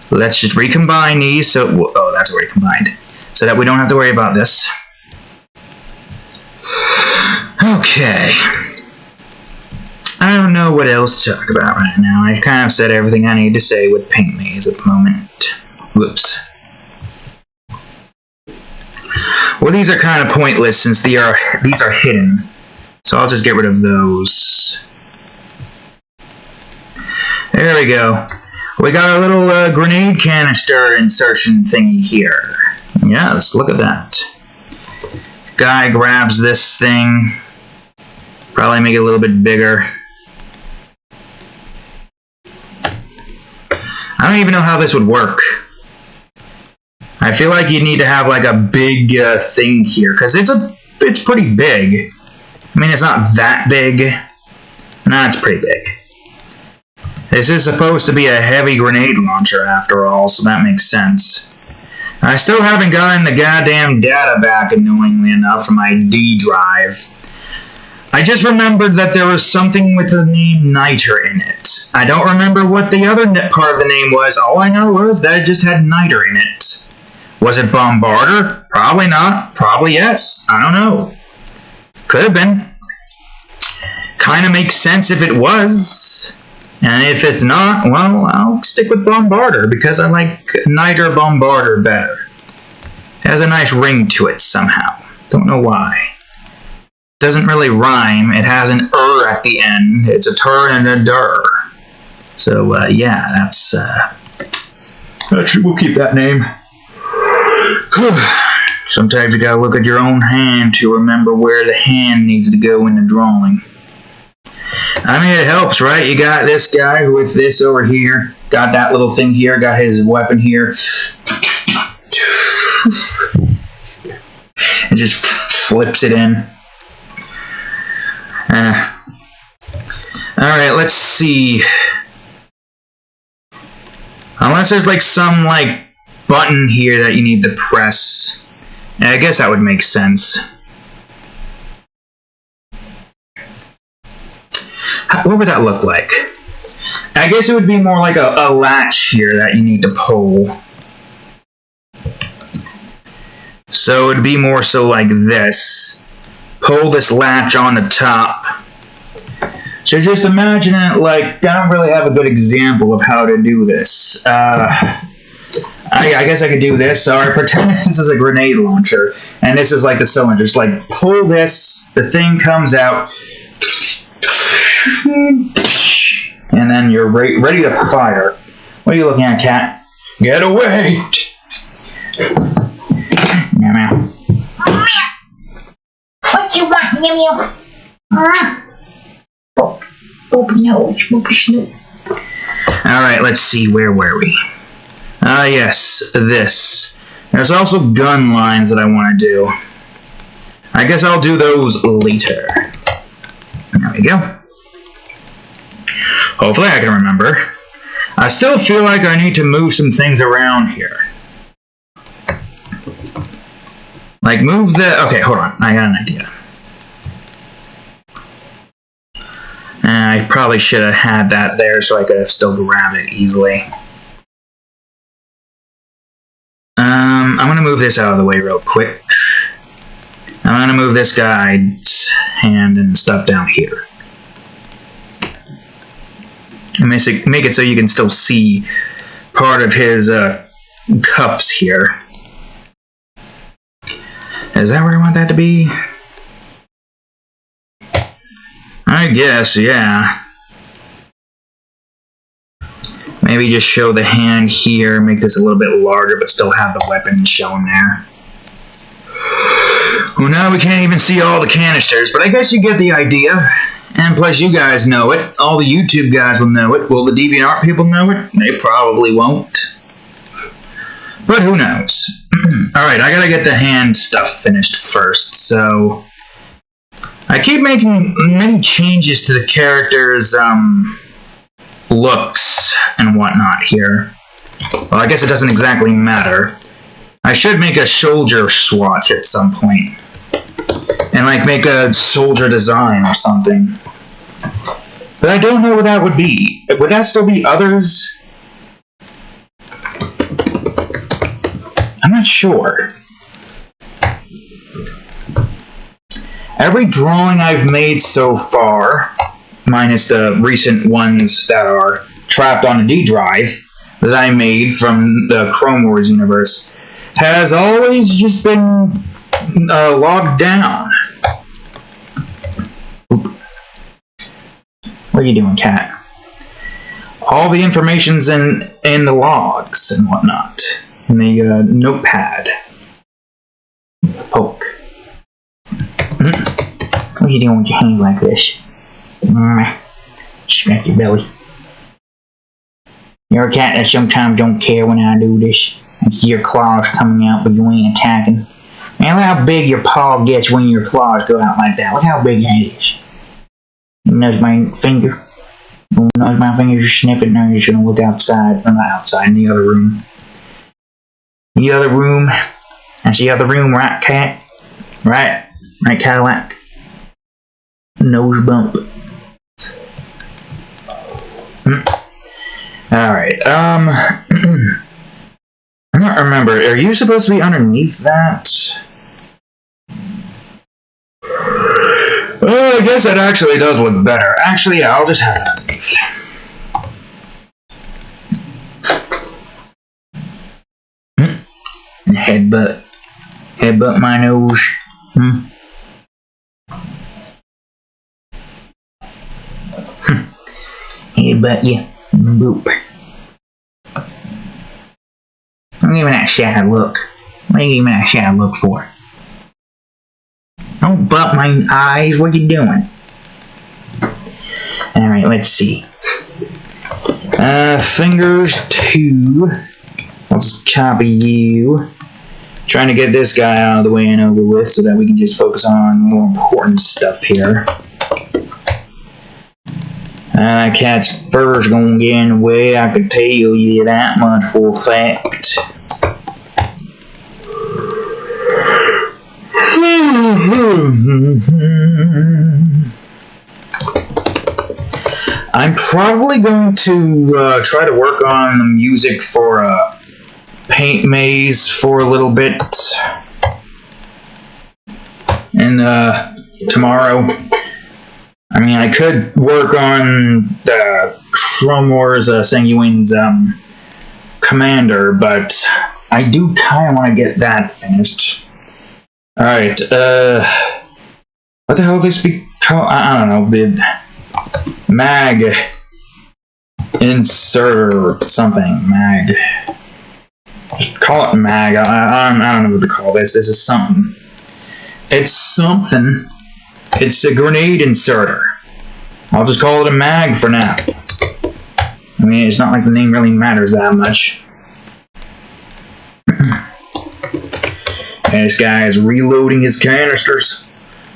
Let's just recombine these so... Oh, that's already combined. So that we don't have to worry about this. Okay. I don't know what else to talk about right now. I kind of said everything I need to say with Paint Maze at the moment. Whoops. Well, these are kind of pointless since these are hidden. So I'll just get rid of those. There we go. We got a little grenade canister insertion thingy here. Yes, look at that. Guy grabs this thing. Probably make it a little bit bigger. I don't even know how this would work. I feel like you need to have like a big thing here, because it's pretty big. I mean, it's not that big. Nah, it's pretty big. This is supposed to be a heavy grenade launcher after all, so that makes sense. I still haven't gotten the goddamn data back, annoyingly enough, from my D drive. I just remembered that there was something with the name Niter in it. I don't remember what the other part of the name was. All I know was that it just had Niter in it. Was it Bombarder? Probably not. Probably yes. I don't know. Could have been. Kinda makes sense if it was. And if it's not, well, I'll stick with Bombarder because I like Niter Bombarder better. It has a nice ring to it somehow. Don't know why. Doesn't really rhyme. It has an at the end. It's a tur and a dur. So, yeah, that's, actually, we'll keep that name. Sometimes you gotta look at your own hand to remember where the hand needs to go in the drawing. I mean, it helps, right? You got this guy with this over here. Got that little thing here. Got his weapon here. It just flips it in. Alright, let's see. Unless there's like some like button here that you need to press. I guess that would make sense. What would that look like? I guess it would be more like a latch here that you need to pull. So it would be more so like this. Pull this latch on the top. So just imagine it like, I don't really have a good example of how to do this. I guess I could do this. Sorry, pretend this is a grenade launcher. And this is like the cylinder. Just like pull this, the thing comes out. And then you're ready to fire. What are you looking at, cat? Get away! Meow meow. What you want, meow meow? Open nose, open snoot. Alright, let's see, where were we? Yes, this. There's also gun lines that I want to do. I guess I'll do those later. There we go. Hopefully I can remember. I still feel like I need to move some things around here. Like move the... Okay, hold on. I got an idea. I probably should have had that there so I could have still grabbed it easily. I'm going to move this out of the way real quick. I'm going to move this guy's hand and stuff down here. And make it so you can still see part of his cuffs here. Is that where I want that to be? I guess, yeah. Maybe just show the hand here, make this a little bit larger, but still have the weapon shown there. Well, now we can't even see all the canisters, but I guess you get the idea. And plus, you guys know it. All the YouTube guys will know it. Will the DeviantArt people know it? They probably won't. But who knows? Alright, I gotta get the hand stuff finished first, so... I keep making many changes to the character's, looks and whatnot here. Well, I guess it doesn't exactly matter. I should make a soldier swatch at some point. And, like, make a soldier design or something. But I don't know what that would be. Would that still be others? I'm not sure. Every drawing I've made so far, minus the recent ones that are trapped on a D drive that I made from the Chrome Wars universe, has always just been logged down. Oop. What are you doing, cat? All the information's in the logs and whatnot. In the notepad. Poke. What are you doing with your hands like this? Scratch your belly. You're a cat that sometimes don't care when I do this. Your claws coming out, but you ain't attacking. Man, look how big your paw gets when your claws go out like that. Look how big your hand is. You nudge my finger. You nudge my finger, just sniff it, now you're just gonna look outside. Or not outside, in the other room. The other room. That's the other room, right, cat? Right? Right, Cadillac? Nose bump. Alright, I don't remember. Are you supposed to be underneath that? Oh, I guess that actually does look better. Actually, yeah, I'll just have it underneath. Headbutt. Headbutt my nose. Headbutt you. Boop. Don't give me that shadow look. What are you giving me that shadow look for? Don't butt my eyes. What are you doing? Alright, let's see. Fingers 2. I'll just copy you. Trying to get this guy out of the way and over with so that we can just focus on more important stuff here. Cat's fur's gonna get in the way, I could tell you that much for a fact. I'm probably going to try to work on the music for Paint Maze for a little bit. And tomorrow. I mean, I could work on the Chrome Wars Sanguine's Commander, but I do kind of want to get that finished. Alright, what the hell would this be called? I don't know, the mag insert or something. Mag. Just call it mag. I don't know what to call this. This is something. It's something. It's a grenade inserter. I'll just call it a mag for now. I mean, it's not like the name really matters that much. This guy is reloading his canisters.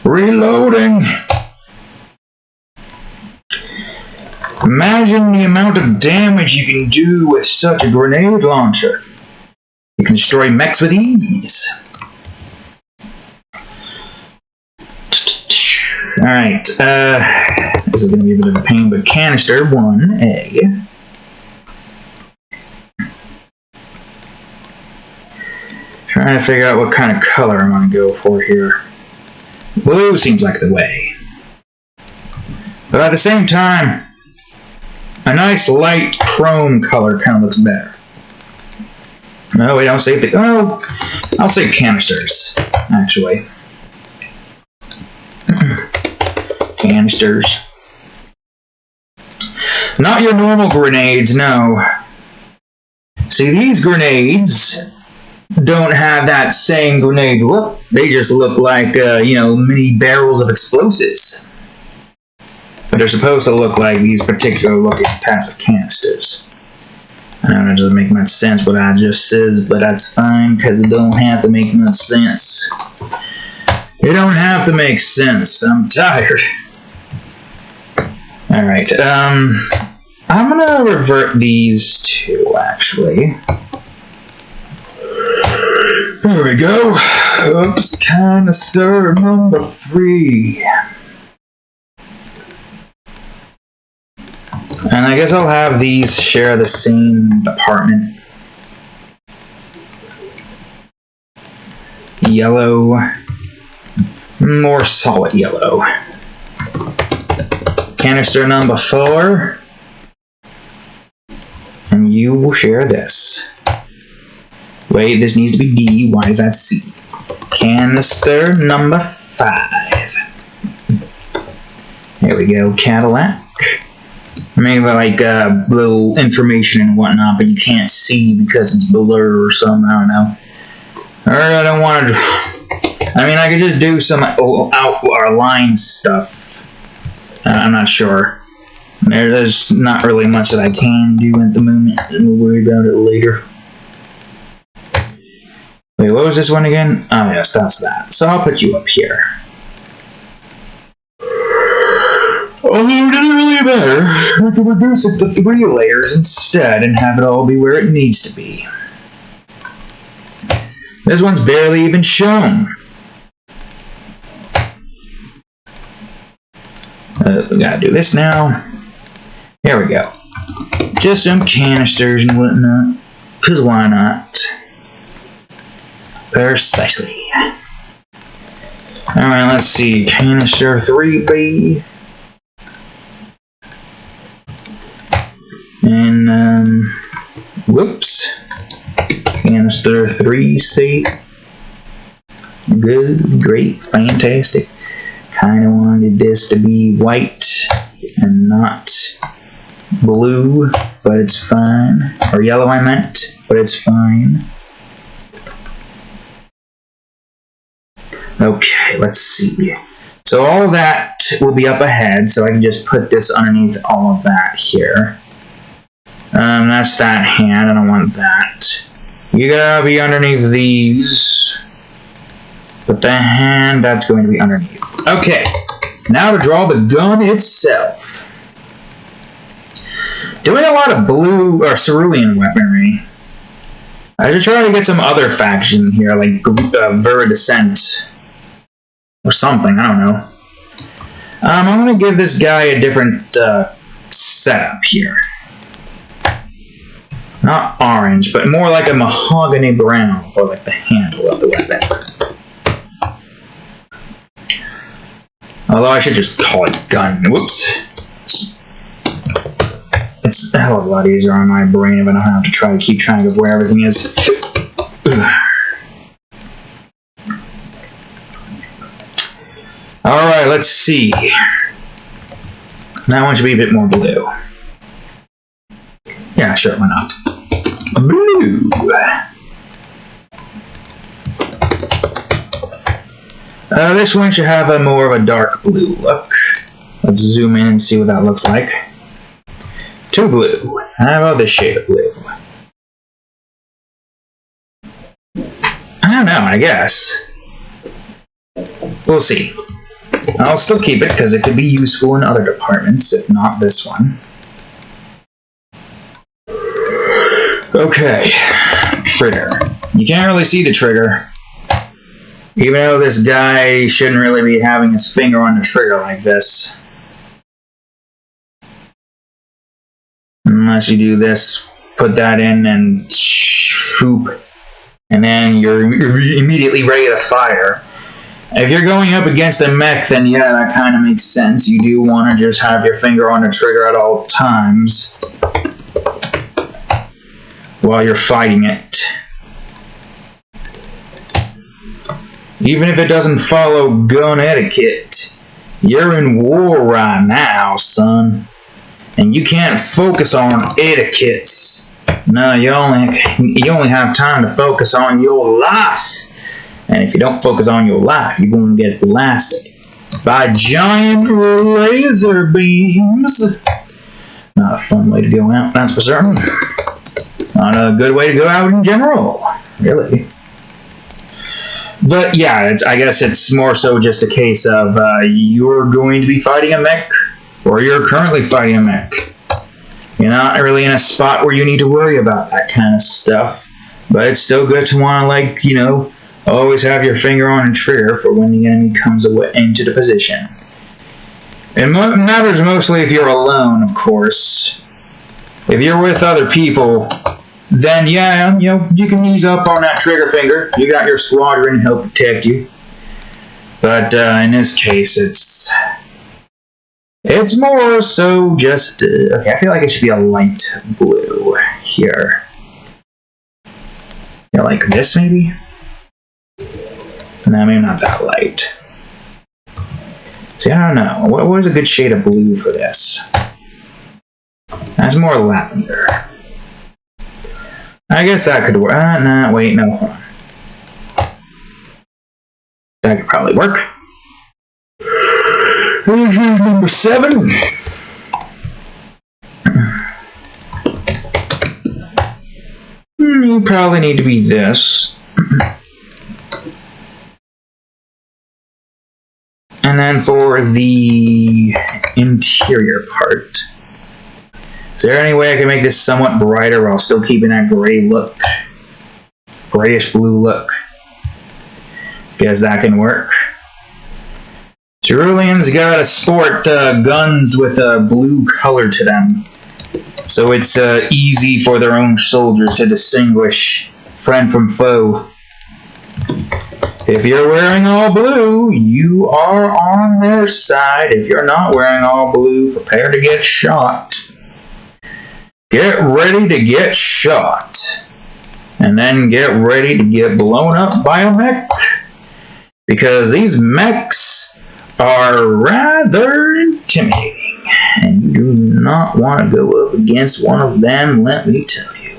Reloading! Imagine the amount of damage you can do with such a grenade launcher. You can destroy mechs with ease. Alright, this is going to be a bit of a pain, but canister 1A. Trying to figure out what kind of color I'm going to go for here. Blue seems like the way. But at the same time, a nice light chrome color kind of looks better. No, we don't say the... Oh, I'll say canisters, actually. Canisters. Not your normal grenades, no. See, these grenades don't have that same grenade look. They just look like, mini barrels of explosives. But they're supposed to look like these particular looking types of canisters. I don't know, it doesn't make much sense what I just said, but that's fine, because it don't have to make much sense. It don't have to make sense. I'm tired. Alright, I'm gonna revert these two, actually. There we go. Oops, canister number 3. And I guess I'll have these share the same apartment. Yellow. More solid yellow. Canister number 4. And you will share this. Wait, this needs to be D. Why is that C? Canister number 5. There we go, Cadillac. Maybe like little information and whatnot, but you can't see because it's blurred or something. I don't know. Or I don't want to. I mean, I could just do some outline stuff. I'm not sure. There's not really much that I can do at the moment, and we'll worry about it later. Wait, what was this one again? Oh, yes, that's that. So I'll put you up here. Although it doesn't really matter, we can reduce it to 3 layers instead and have it all be where it needs to be. This one's barely even shown. We gotta do this now. There we go. Just some canisters and whatnot. Cause why not? Precisely. Alright, let's see. Canister 3B. And, whoops. Canister 3C. Good, great, fantastic. Kinda wanted this to be white and not blue, but it's fine. Or yellow, I meant, but it's fine. Okay, let's see. So all of that will be up ahead, so I can just put this underneath all of that here. That's that hand, I don't want that. You gotta be underneath these. But the hand, that's going to be underneath. Okay, now to draw the gun itself. Doing a lot of blue or cerulean weaponry. I should try to get some other faction here, like Viridescent. Or something, I don't know. I'm going to give this guy a different setup here. Not orange, but more like a mahogany brown for like the handle of the weapon. Although I should just call it gun. Whoops. It's a hell of a lot easier on my brain if I don't have to try to keep track of where everything is. Alright, let's see. That one should be a bit more blue. Yeah, sure, why not? Blue. This one should have a more of a dark blue look. Let's zoom in and see what that looks like. Too blue. How about this shade of blue? I don't know, I guess. We'll see. I'll still keep it because it could be useful in other departments, if not this one. Okay. Trigger. You can't really see the trigger. Even though this guy shouldn't really be having his finger on the trigger like this. Unless you do this, put that in and swoop, and then you're immediately ready to fire. If you're going up against a mech, then yeah, that kind of makes sense. You do want to just have your finger on the trigger at all times while you're fighting it. Even if it doesn't follow gun etiquette, you're in war right now, son. And you can't focus on etiquettes. No, you only have time to focus on your life. And if you don't focus on your life, you're going to get blasted by giant laser beams. Not a fun way to go out, that's for certain. Not a good way to go out in general, really. But yeah, I guess it's more so just a case of you're going to be fighting a mech, or you're currently fighting a mech. You're not really in a spot where you need to worry about that kind of stuff, but it's still good to want to, like, you know, always have your finger on a trigger for when the enemy comes into the position. It matters mostly if you're alone, of course. If you're with other people, then yeah, you know, you can ease up on that trigger finger. You got your squadron to help protect you. But in this case, it's more so just okay. I feel like it should be a light blue here. Yeah, like this maybe. No, maybe not that light. See, I don't know. What is a good shade of blue for this? That's more lavender. I guess that could work. Nah, wait, no. That could probably work. Number 7. You probably need to be this. And then for the interior part, is there any way I can make this somewhat brighter while still keeping that gray look? Grayish blue look. Guess that can work. Ceruleans gotta sport guns with a blue color to them, so it's easy for their own soldiers to distinguish friend from foe. If you're wearing all blue, you are on their side. If you're not wearing all blue, prepare to get shot. Get ready to get shot. And then get ready to get blown up by a mech. Because these mechs are rather intimidating. And you do not want to go up against one of them, let me tell you.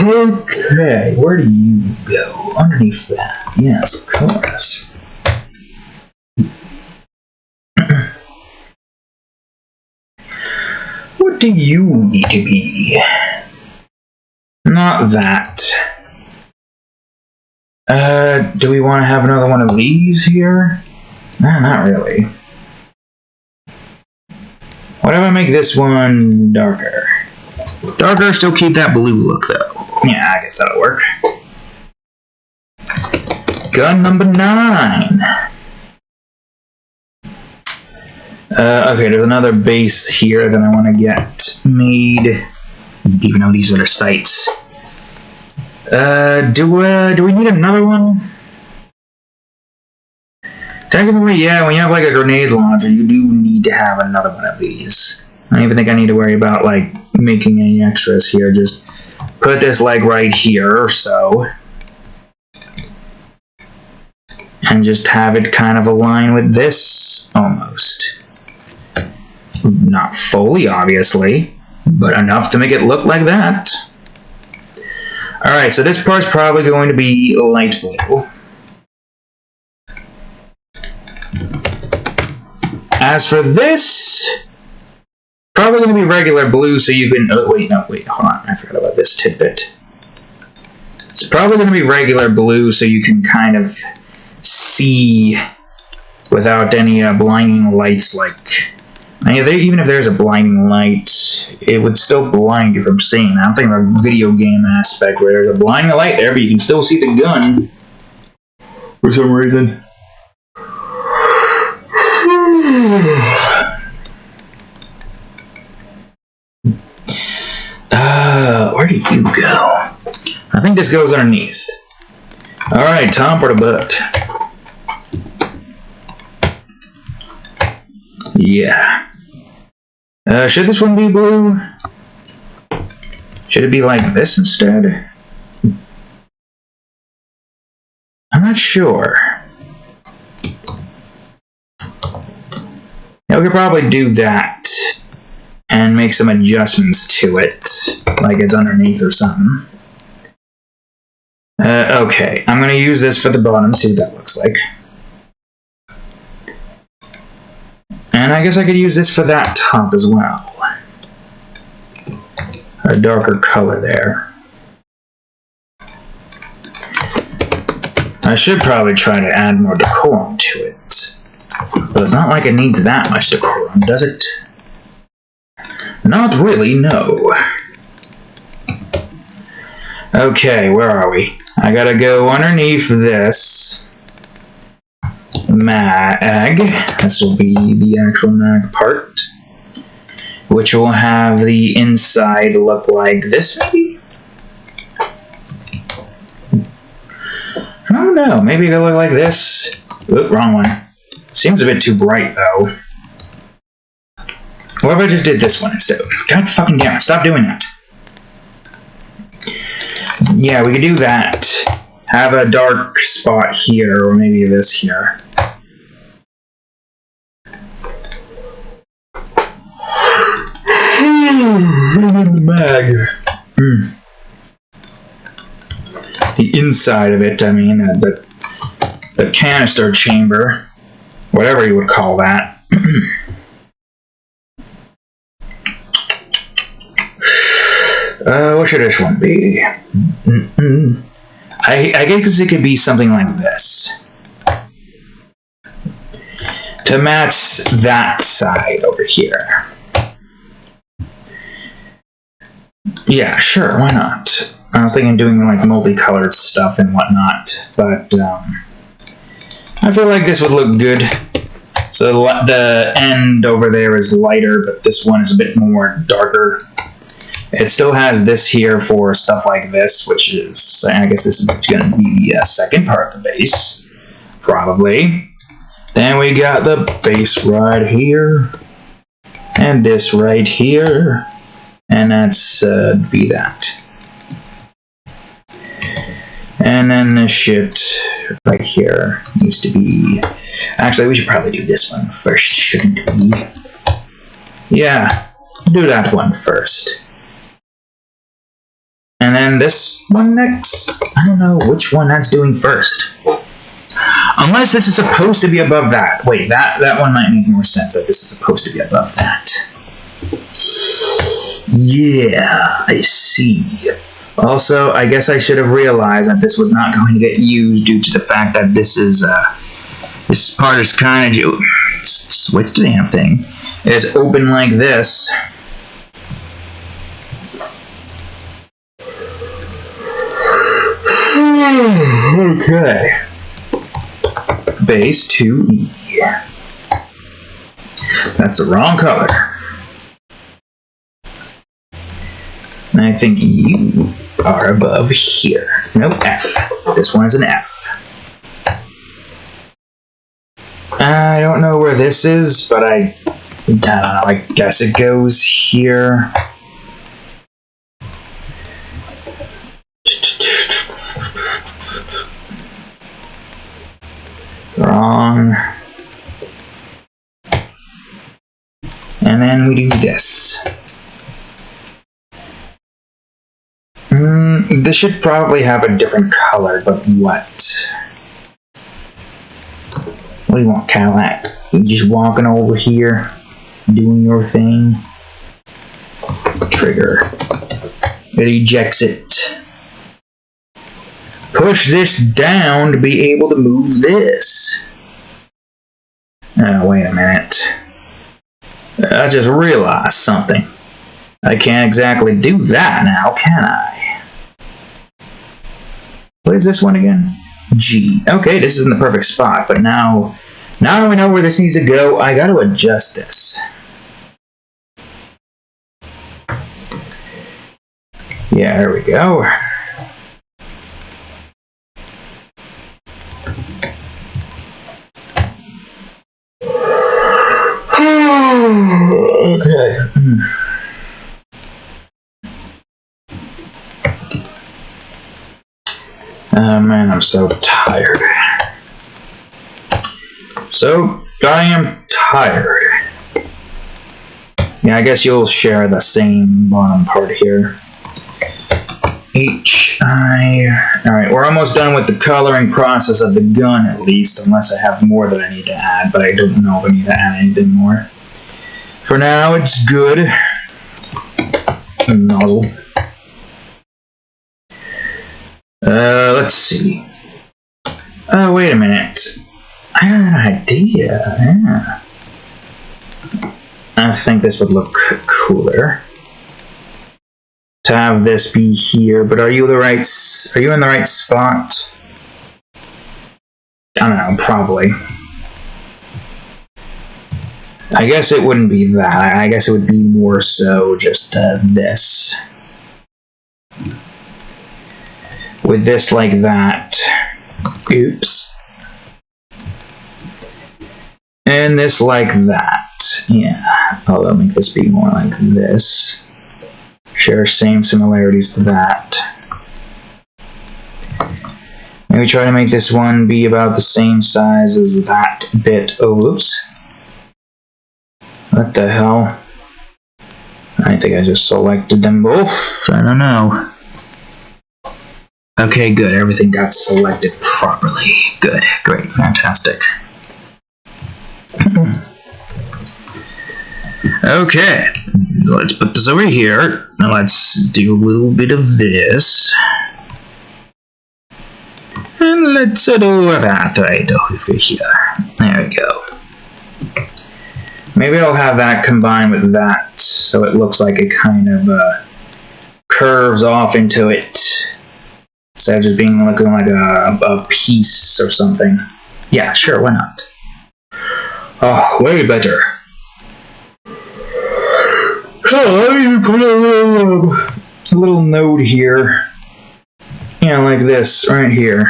Okay, where do you go? Underneath that. Yes, of course. What do you need to be? Not that. Do we want to have another one of these here? No, not really. What if I make this one darker? Darker, still keep that blue look though. Yeah, I guess that'll work. Gun number 9. Okay, there's another base here that I want to get made. Even though these are their sights. Do we need another one? Technically, yeah, when you have like a grenade launcher, you do need to have another one of these. I don't even think I need to worry about like making any extras here. Just put this like right here or so. And just have it kind of align with this, almost. Not fully, obviously, but enough to make it look like that. Alright, so this part's probably going to be light blue. As for this, probably going to be regular blue, so you can... Oh, wait, hold on. I forgot about this tidbit. It's probably going to be regular blue, so you can kind of see without any blinding lights, like... I mean, even if there's a blinding light, it would still blind you from seeing. I don't think there's a video game aspect where there's a blinding light there, but you can still see the gun. For some reason. Where did you go? I think this goes underneath. Alright, top or the butt? Yeah. Should this one be blue? Should it be like this instead? I'm not sure. Yeah, we could probably do that and make some adjustments to it, like it's underneath or something. Okay, I'm gonna use this for the bottom, see what that looks like. And I guess I could use this for that top as well. A darker color there. I should probably try to add more decorum to it. But it's not like it needs that much decorum, does it? Not really, no. Okay, where are we? I gotta go underneath this mag. This will be the actual mag part, which will have the inside look like this, maybe? I don't know, maybe it'll look like this. Oop, wrong one. Seems a bit too bright, though. What if I just did this one instead? God fucking damn it, stop doing that. Yeah, we could do that. Have a dark spot here, or maybe this here. The mag. The inside of it, I mean, the canister chamber, whatever you would call that. What should this one be? I guess it could be something like this. To match that side over here. Yeah, sure, why not? I was thinking doing like multicolored stuff and whatnot, but I feel like this would look good. So the end over there is lighter, but this one is a bit more darker. It still has this here for stuff like this, which is, I guess this is going to be the second part of the base, probably. Then we got the base right here, and this right here, and that's be that. And then this shit right here needs to be, actually we should probably do this one first, shouldn't we? Yeah, do that one first. And then this one next. I don't know which one that's doing first. Unless this is supposed to be above that. Wait, that one might make more sense that this is supposed to be above that. Yeah, I see. Also, I guess I should have realized that this was not going to get used due to the fact that this is, this part is kind of, switch the damn thing, is open like this. Okay. Base 2E. That's the wrong color. And I think you are above here. Nope, F. This one is an F. I don't know where this is, but I don't know. I guess it goes here. Wrong. And then we do this. This should probably have a different color, but what? What do you want, Cadillac? You just walking over here, doing your thing. Trigger. It ejects it. Push this down to be able to move this. Oh, wait a minute. I just realized something. I can't exactly do that now, can I? What is this one again? G. Okay, this is in the perfect spot, but now that we know where this needs to go, I gotta adjust this. Yeah, there we go. Okay. Oh man, I'm so tired. So, I am tired. Yeah, I guess you'll share the same bottom part here. Alright, we're almost done with the coloring process of the gun, at least, unless I have more that I need to add, but I don't know if I need to add anything more. For now, it's good. Nozzle. Let's see. Oh, wait a minute. I got an idea. Yeah. I think this would look cooler. To have this be here, but are you in the right spot? I don't know, probably. I guess it wouldn't be that. I guess it would be more so just this. With this like that. Oops. And this like that. Yeah. Although make this be more like this. Share same similarities to that. Maybe try to make this one be about the same size as that bit. Oh, whoops. What the hell? I think I just selected them both. I don't know. Okay, good. Everything got selected properly. Good. Great. Fantastic. Okay. Let's put this over here. Now let's do a little bit of this. And let's do that right over here. There we go. Maybe I'll have that combined with that, so it looks like it kind of curves off into it, instead of just being looking like a piece or something. Yeah, sure, why not? Oh, way better. Oh, I need to put a little node here. Yeah, like this, right here.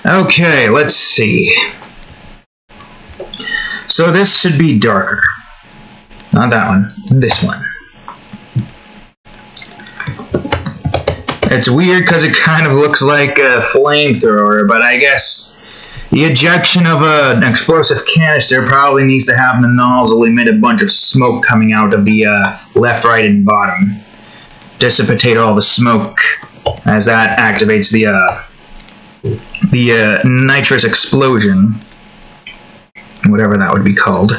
Okay, let's see. So this should be darker. Not that one, this one. It's weird because it kind of looks like a flamethrower, but I guess the ejection of an explosive canister probably needs to have the nozzle emit a bunch of smoke coming out of the left, right, and bottom. Dissipate all the smoke, as that activates the nitrous explosion, whatever that would be called.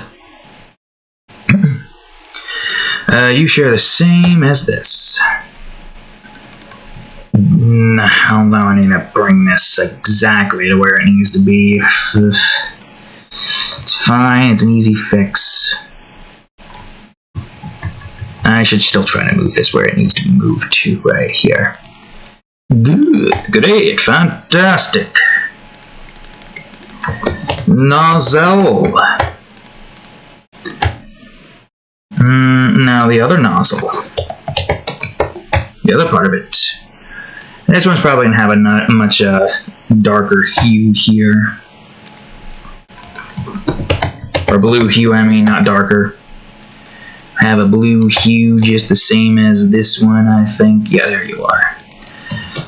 You share the same as this. Now I need to bring this exactly to where it needs to be. It's fine, it's an easy fix. I should still try to move this where it needs to be moved to, right here. Good, great, fantastic. Nozzle. Now the other nozzle. The other part of it. This one's probably going to have a not much darker hue here. Or blue hue, I mean, not darker. I have a blue hue just the same as this one, I think. Yeah, there you are.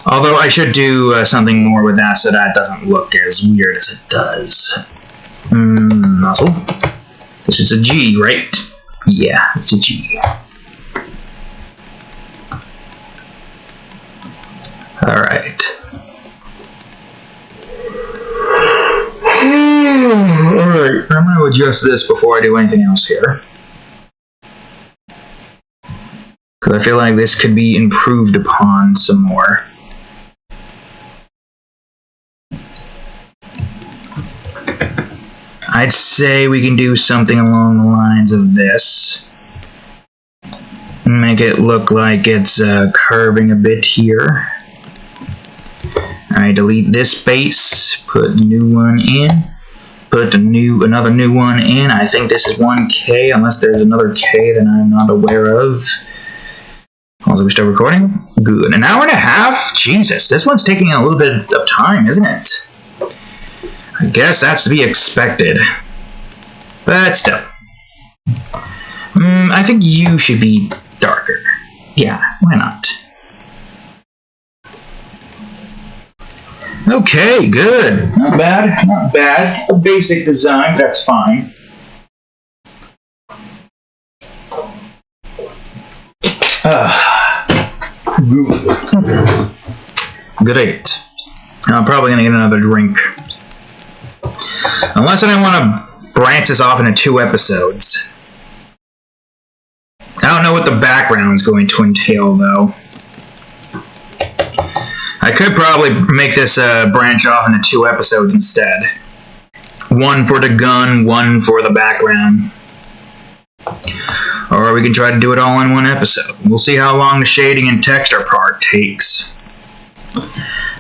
Although I should do something more with that so that doesn't look as weird as it does. Nozzle. This is a G, right? Yeah, it's a G. Alright. Alright, I'm going to adjust this before I do anything else here. Because I feel like this could be improved upon some more. I'd say we can do something along the lines of this. Make it look like it's curving a bit here. Alright, delete this base, put a new one in, put another new one in. I think this is 1K, unless there's another K that I'm not aware of. Also, we're still recording? Good. An hour and a half? Jesus, this one's taking a little bit of time, isn't it? I guess that's to be expected. But still. I think you should be darker. Yeah, why not? Okay, good. Not bad, not bad. A basic design, that's fine. Good. Great. I'm probably going to get another drink. Unless I don't want to branch this off into 2 episodes. I don't know what the background is going to entail, though. I could probably make this branch off into 2 episodes instead. One for the gun, one for the background. Or we can try to do it all in 1 episode. We'll see how long the shading and texture part takes.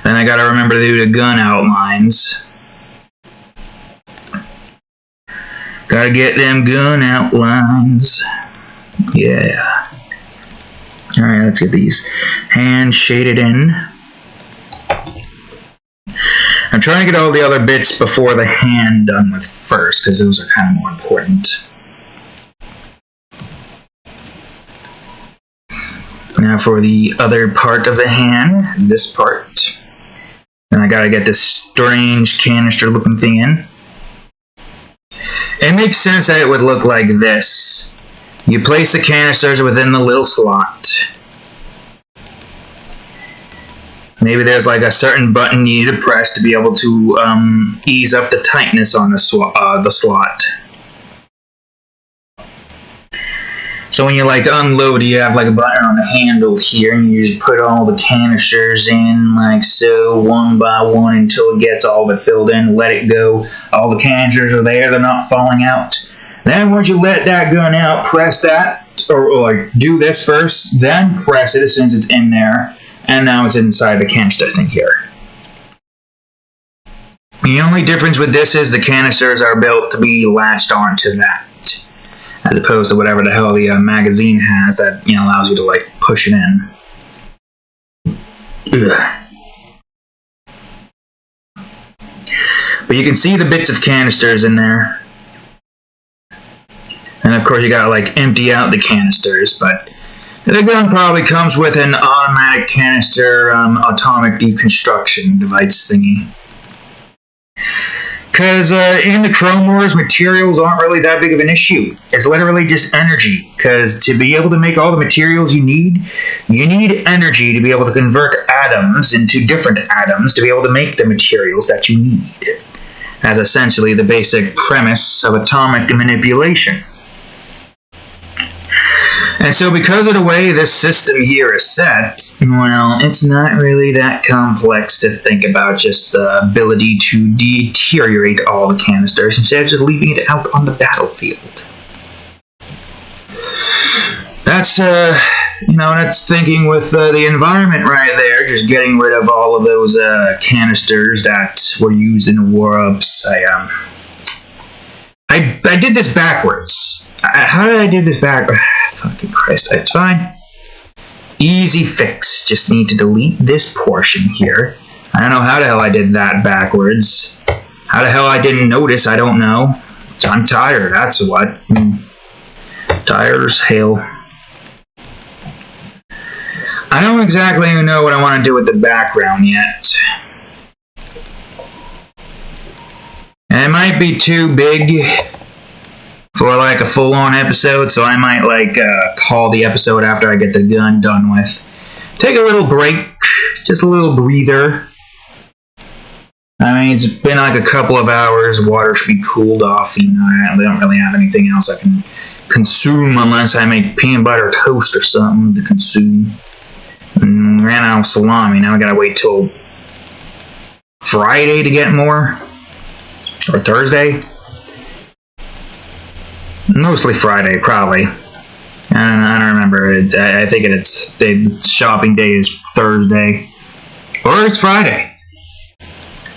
Then I gotta remember to do the gun outlines. Gotta get them gun outlines. Yeah. Alright, let's get these hand shaded in. I'm trying to get all the other bits before the hand done with first, because those are kind of more important. Now for the other part of the hand, this part. And I gotta get this strange canister looking thing in. It makes sense that it would look like this. You place the canisters within the little slot. Maybe there's like a certain button you need to press to be able to ease up the tightness on the slot. So when you like unload, you have like a button on the handle here, and you just put all the canisters in like so, one by one, until it gets all of it filled in. Let it go. All the canisters are there; they're not falling out. Then once you let that gun out, press that, or do this first, then press it as soon as it's in there. And now it's inside the canister thing here. The only difference with this is the canisters are built to be latched onto that, as opposed to whatever the hell the magazine has that allows you to like push it in. Ugh. But you can see the bits of canisters in there, and of course you gotta like empty out the canisters, but. The gun probably comes with an automatic canister atomic deconstruction device thingy. Because in the Chrome Wars, materials aren't really that big of an issue. It's literally just energy. Because to be able to make all the materials you need energy to be able to convert atoms into different atoms to be able to make the materials that you need. That's essentially the basic premise of atomic manipulation. And so because of the way this system here is set, well, it's not really that complex to think about just the ability to deteriorate all the canisters instead of just leaving it out on the battlefield. That's, that's thinking with the environment right there, just getting rid of all of those canisters that were used in the war-ups. I did this backwards. How did I do this backwards? Fucking Christ, it's fine. Easy fix. Just need to delete this portion here. I don't know how the hell I did that backwards. How the hell I didn't notice, I don't know. I'm tired, that's what. Tired as hell. I don't exactly know what I want to do with the background yet. And it might be too big for like a full-on episode, so I might like call the episode after I get the gun done with. Take a little break, just a little breather. I mean, it's been like a couple of hours, water should be cooled off, I don't really have anything else I can consume unless I make peanut butter toast or something to consume. Ran out of salami, now I gotta wait till Friday to get more? Or Thursday? Mostly Friday, probably. I don't remember. I think the shopping day is Thursday. Or it's Friday.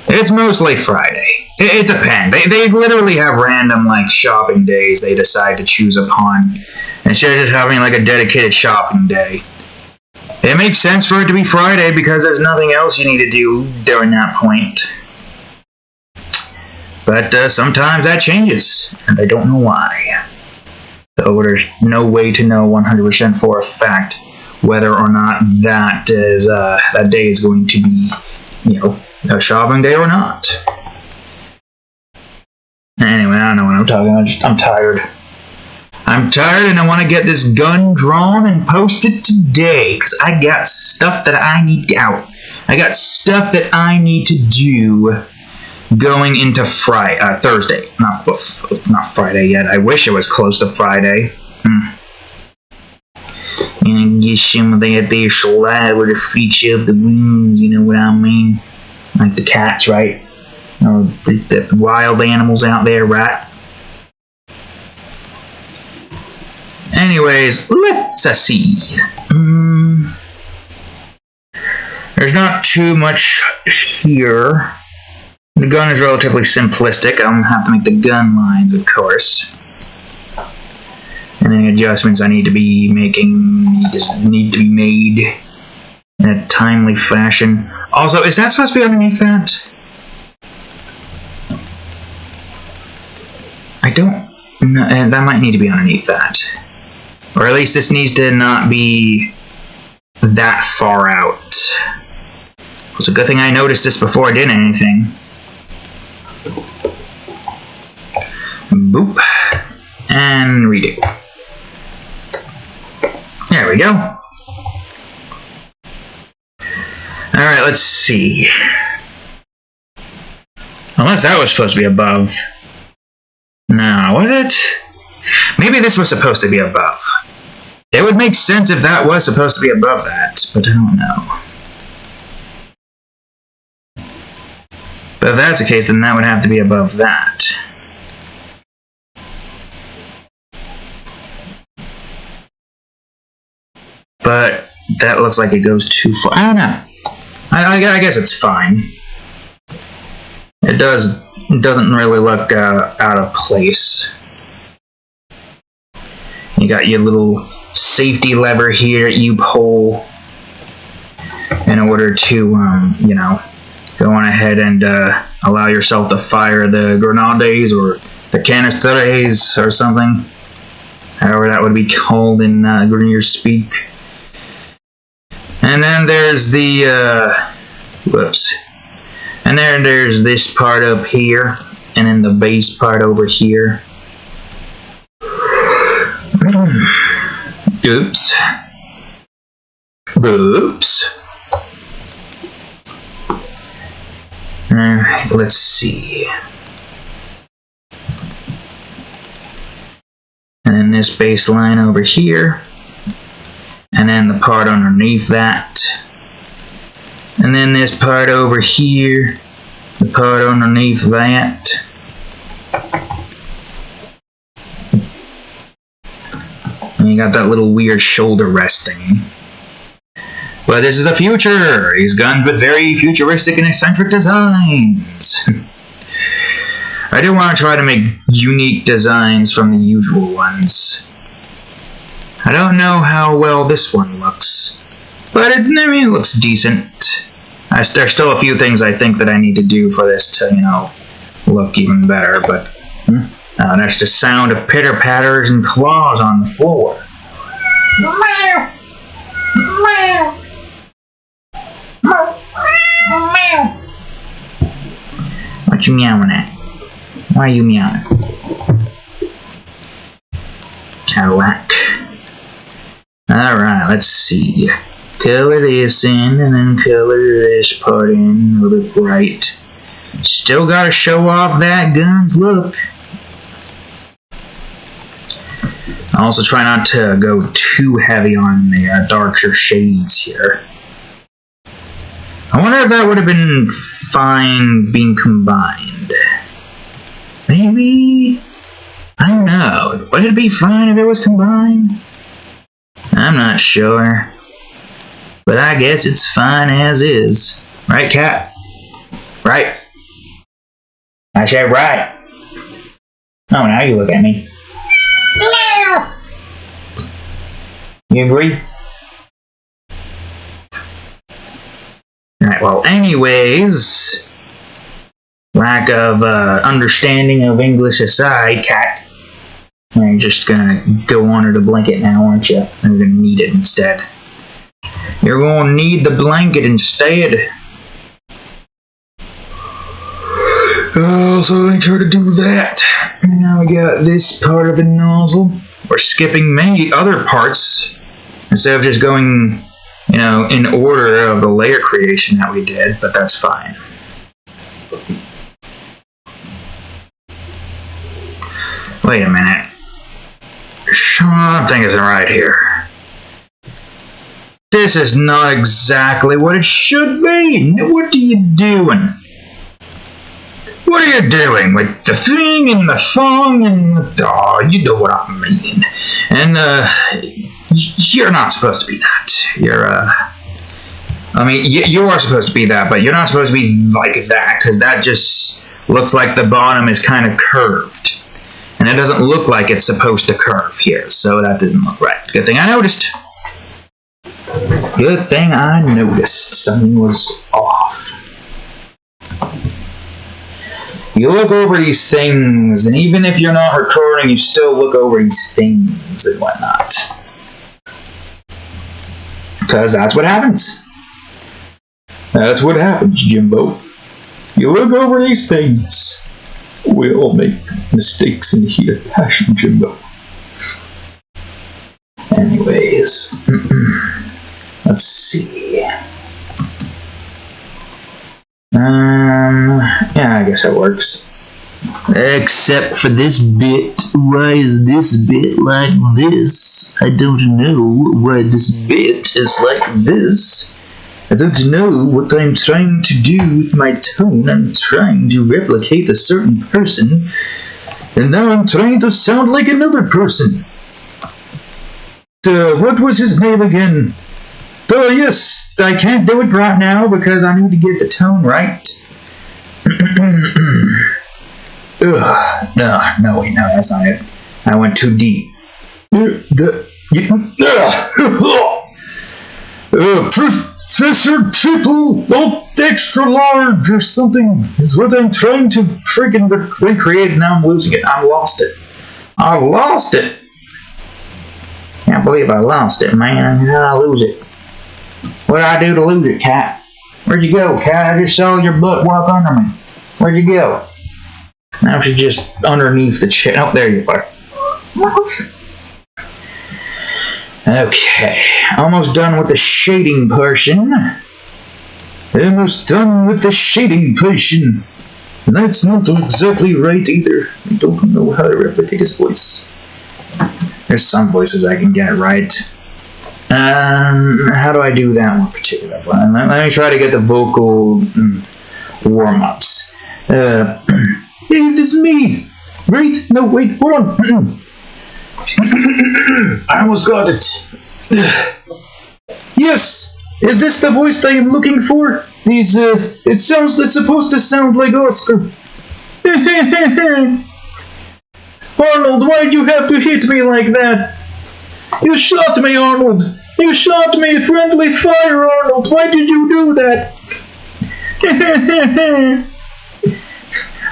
It's mostly Friday. It depends. They literally have random like shopping days they decide to choose upon. Instead of just having like a dedicated shopping day. It makes sense for it to be Friday because there's nothing else you need to do during that point. But sometimes that changes, and I don't know why. So there's no way to know 100% for a fact whether or not that day is going to be, a shopping day or not. Anyway, I don't know what I'm talking about. I'm tired. I'm tired, and I want to get this gun drawn and posted today because I got stuff that I need out. I got stuff that I need to do. Going into Thursday, not Friday yet. I wish it was close to Friday. And get some of that there saliva to feature up the wounds, you know what I mean? Like the cats, right? Or the wild animals out there, right? Anyways, let's see. There's not too much here. The gun is relatively simplistic. I don't have to make the gun lines, of course. And any adjustments I need to be making just need to be made in a timely fashion. Also, is that supposed to be underneath that? I don't know. That might need to be underneath that. Or at least this needs to not be that far out. It's a good thing I noticed this before I did anything. Boop. And redo. There we go. Alright, let's see. Unless that was supposed to be above. No, was it? Maybe this was supposed to be above. It would make sense if that was supposed to be above that, but I don't know. But if that's the case, then that would have to be above that. But that looks like it goes too far. I don't know. I guess it's fine. It doesn't really look out of place. You got your little safety lever here you pull in order to, you know, go on ahead and allow yourself to fire the grenades or the canisters or something. However that would be called in Grenier speak. And then there's the, whoops. And then there's this part up here, and then the base part over here. Oops. Oops. Alright, let's see. And then this baseline over here. And then the part underneath that. And then this part over here. The part underneath that. And you got that little weird shoulder rest thing. But this is a future! These guns with very futuristic and eccentric designs. I do want to try to make unique designs from the usual ones. I don't know how well this one looks, but I mean, it looks decent. There's still a few things I think that I need to do for this to, you know, look even better, but that's the sound of pitter-patters and claws on the floor. Meow. Meow. Meow. What you meowing at? Why are you meowing? Cadillac. Alright, let's see. Color this in, and then color this part in a little bit bright. Still gotta show off that gun's look. I also try not to go too heavy on the darker shades here. I wonder if that would have been fine being combined. Maybe? I don't know. Would it be fine if it was combined? I'm not sure. But I guess it's fine as is. Right, Cat? Right? I said right. Oh, now you look at me. Meow. You agree? Alright, well, anyways, lack of understanding of English aside, Cat, you're just gonna go under the blanket now, aren't you? You're gonna need it instead. You're gonna need the blanket instead. So make sure to do that. Now we got this part of the nozzle. We're skipping many other parts instead of just going, you know, in order of the layer creation that we did, but that's fine. Wait a minute. Something isn't right here. This is not exactly what it should be. What are you doing? What are you doing with the thing and the thong and the... Oh, you know what I mean. And, you're not supposed to be that. You're, I mean, you are supposed to be that, but you're not supposed to be like that, because that just looks like the bottom is kind of curved. And it doesn't look like it's supposed to curve here, so that didn't look right. Good thing I noticed. Good thing I noticed. Something was off. You look over these things, and even if you're not recording, you still look over these things and whatnot. Because that's what happens. That's what happens, Jimbo. You look over these things. We all make mistakes in here, Passion Jimbo. Anyways, let's see. Yeah, I guess that works. Except for this bit. Why is this bit like this? I don't know why this bit is like this. I don't know what I'm trying to do with my tone. I'm trying to replicate a certain person, and now I'm trying to sound like another person. What was his name again? Yes, I can't do it right now because I need to get the tone right. No, wait, no, that's not it. I went too deep. Professor Triple, extra large or something is what I'm trying to freaking recreate. Now I'm losing it. I lost it. Can't believe I lost it, man. How did I lose it? What did I do to lose it, Cat? Where'd you go, Cat? I just saw your butt walk under me. Where'd you go? Now she's just underneath the chair. Oh, there you are. Okay, almost done with the shading portion. That's not exactly right either. I don't know how to replicate his voice. There's some voices I can get right. How do I do that one particular one? Let me try to get the vocal warm-ups. Hey, this is me! Wait, no, wait, hold on! I almost got it! Yes! Is this the voice I am looking for? It's supposed to sound like Oscar. Arnold, why'd you have to hit me like that? You shot me, Arnold! You shot me! Friendly fire, Arnold! Why did you do that?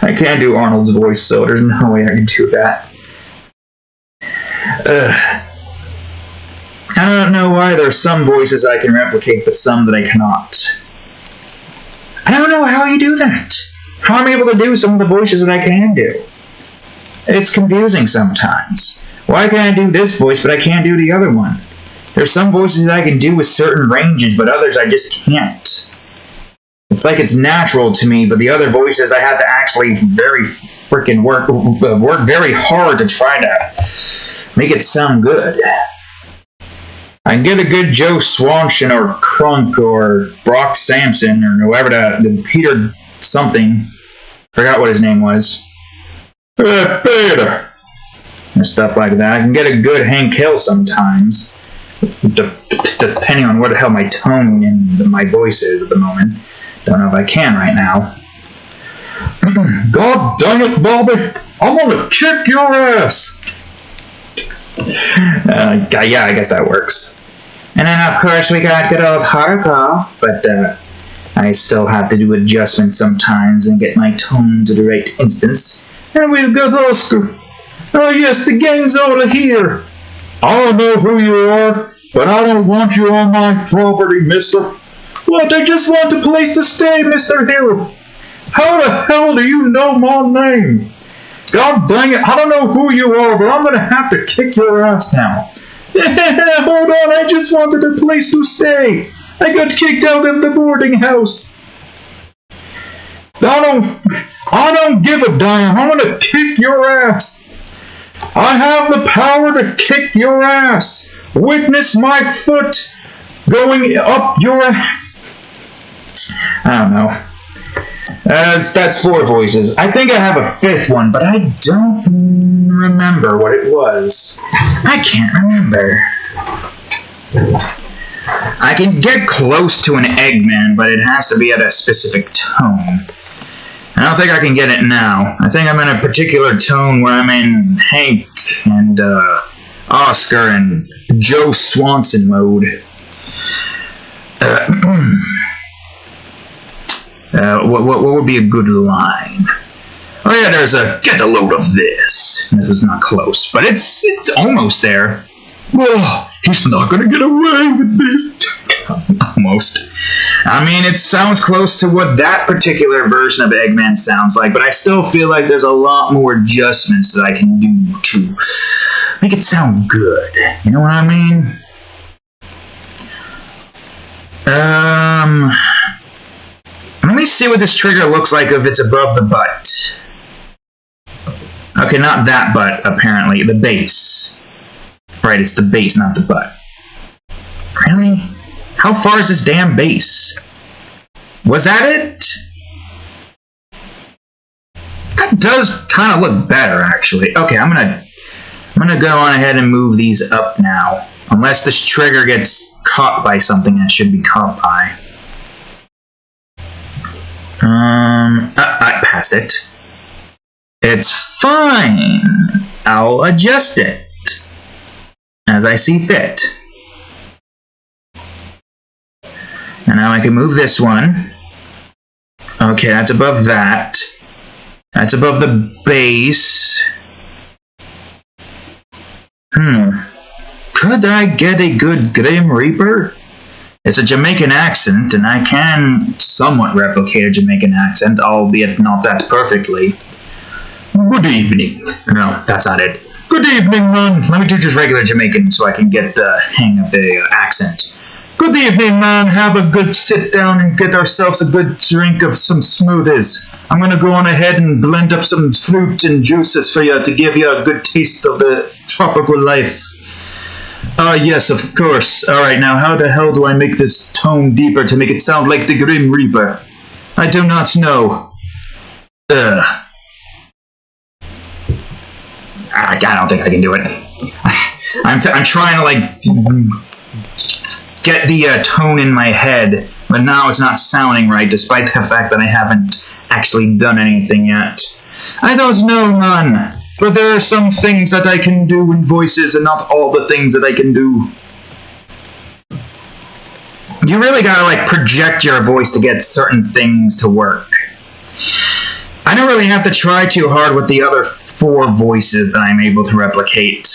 I can't do Arnold's voice, so there's no way I can do that. I don't know why there's some voices I can replicate, but some that I cannot. I don't know how you do that. How I'm able to do some of the voices that I can do. It's confusing sometimes. Why can I do this voice, but I can't do the other one? There's some voices that I can do with certain ranges, but others I just can't. It's like it's natural to me, but the other voices I have to actually work very hard to try to make it sound good. I can get a good Joe Swanson or Crunk or Brock Sampson or whoever the Peter something. Forgot what his name was. Peter. And stuff like that. I can get a good Hank Hill sometimes. Depending on what the hell my tone and my voice is at the moment. Don't know if I can right now. God dang it, Bobby! I'm gonna kick your ass! Yeah, I guess that works. And then, of course, we got good old Haruka, but I still have to do adjustments sometimes and get my tone to the right instance. And we've got Oscar. Oh yes, the gang's over here. I don't know who you are, but I don't want you on my property, mister. What? I just want a place to stay, Mr. Hill. How the hell do you know my name? God dang it, I don't know who you are, but I'm gonna have to kick your ass now. Hold on, I just wanted a place to stay. I got kicked out of the boarding house. I don't give a damn. I'm gonna kick your ass. I have the power to kick your ass. Witness my foot going up your ass. I don't know. That's 4 voices. I think I have a 5th one, but I don't remember what it was. I can't remember. I can get close to an Eggman, but it has to be at a specific tone. I don't think I can get it now. I think I'm in a particular tone where I'm in Hank and Oscar and Joe Swanson mode. What would be a good line? Oh yeah, there's a get a load of this. This was not close, but it's almost there. Well, he's not gonna get away with this. Almost. I mean, it sounds close to what that particular version of Eggman sounds like, but I still feel like there's a lot more adjustments that I can do to make it sound good. You know what I mean? Let me see what this trigger looks like if it's above the butt. Okay, not that butt, apparently. The base. Right, it's the base, not the butt. Really? How far is this damn base? Was that it? That does kind of look better, actually. Okay, I'm gonna go on ahead and move these up now. Unless this trigger gets caught by something that should be caught by. I passed it. It's fine. I'll adjust it as I see fit. And now I can move this one. Okay, that's above that. That's above the base. Could I get a good Grim Reaper? It's a Jamaican accent, and I can somewhat replicate a Jamaican accent, albeit not that perfectly. Good evening. No, that's not it. Good evening, man. Let me do just regular Jamaican so I can get the hang of the accent. Good evening, man. Have a good sit down and get ourselves a good drink of some smoothies. I'm gonna go on ahead and blend up some fruit and juices for you to give you a good taste of the tropical life. Yes, of course. Alright, now how the hell do I make this tone deeper to make it sound like the Grim Reaper? I do not know. I don't think I can do it. I'm trying to, like, get the tone in my head, but now it's not sounding right, despite the fact that I haven't actually done anything yet. I don't know, man. But there are some things that I can do in voices and not all the things that I can do. You really gotta, like, project your voice to get certain things to work. I don't really have to try too hard with the other 4 voices that I'm able to replicate.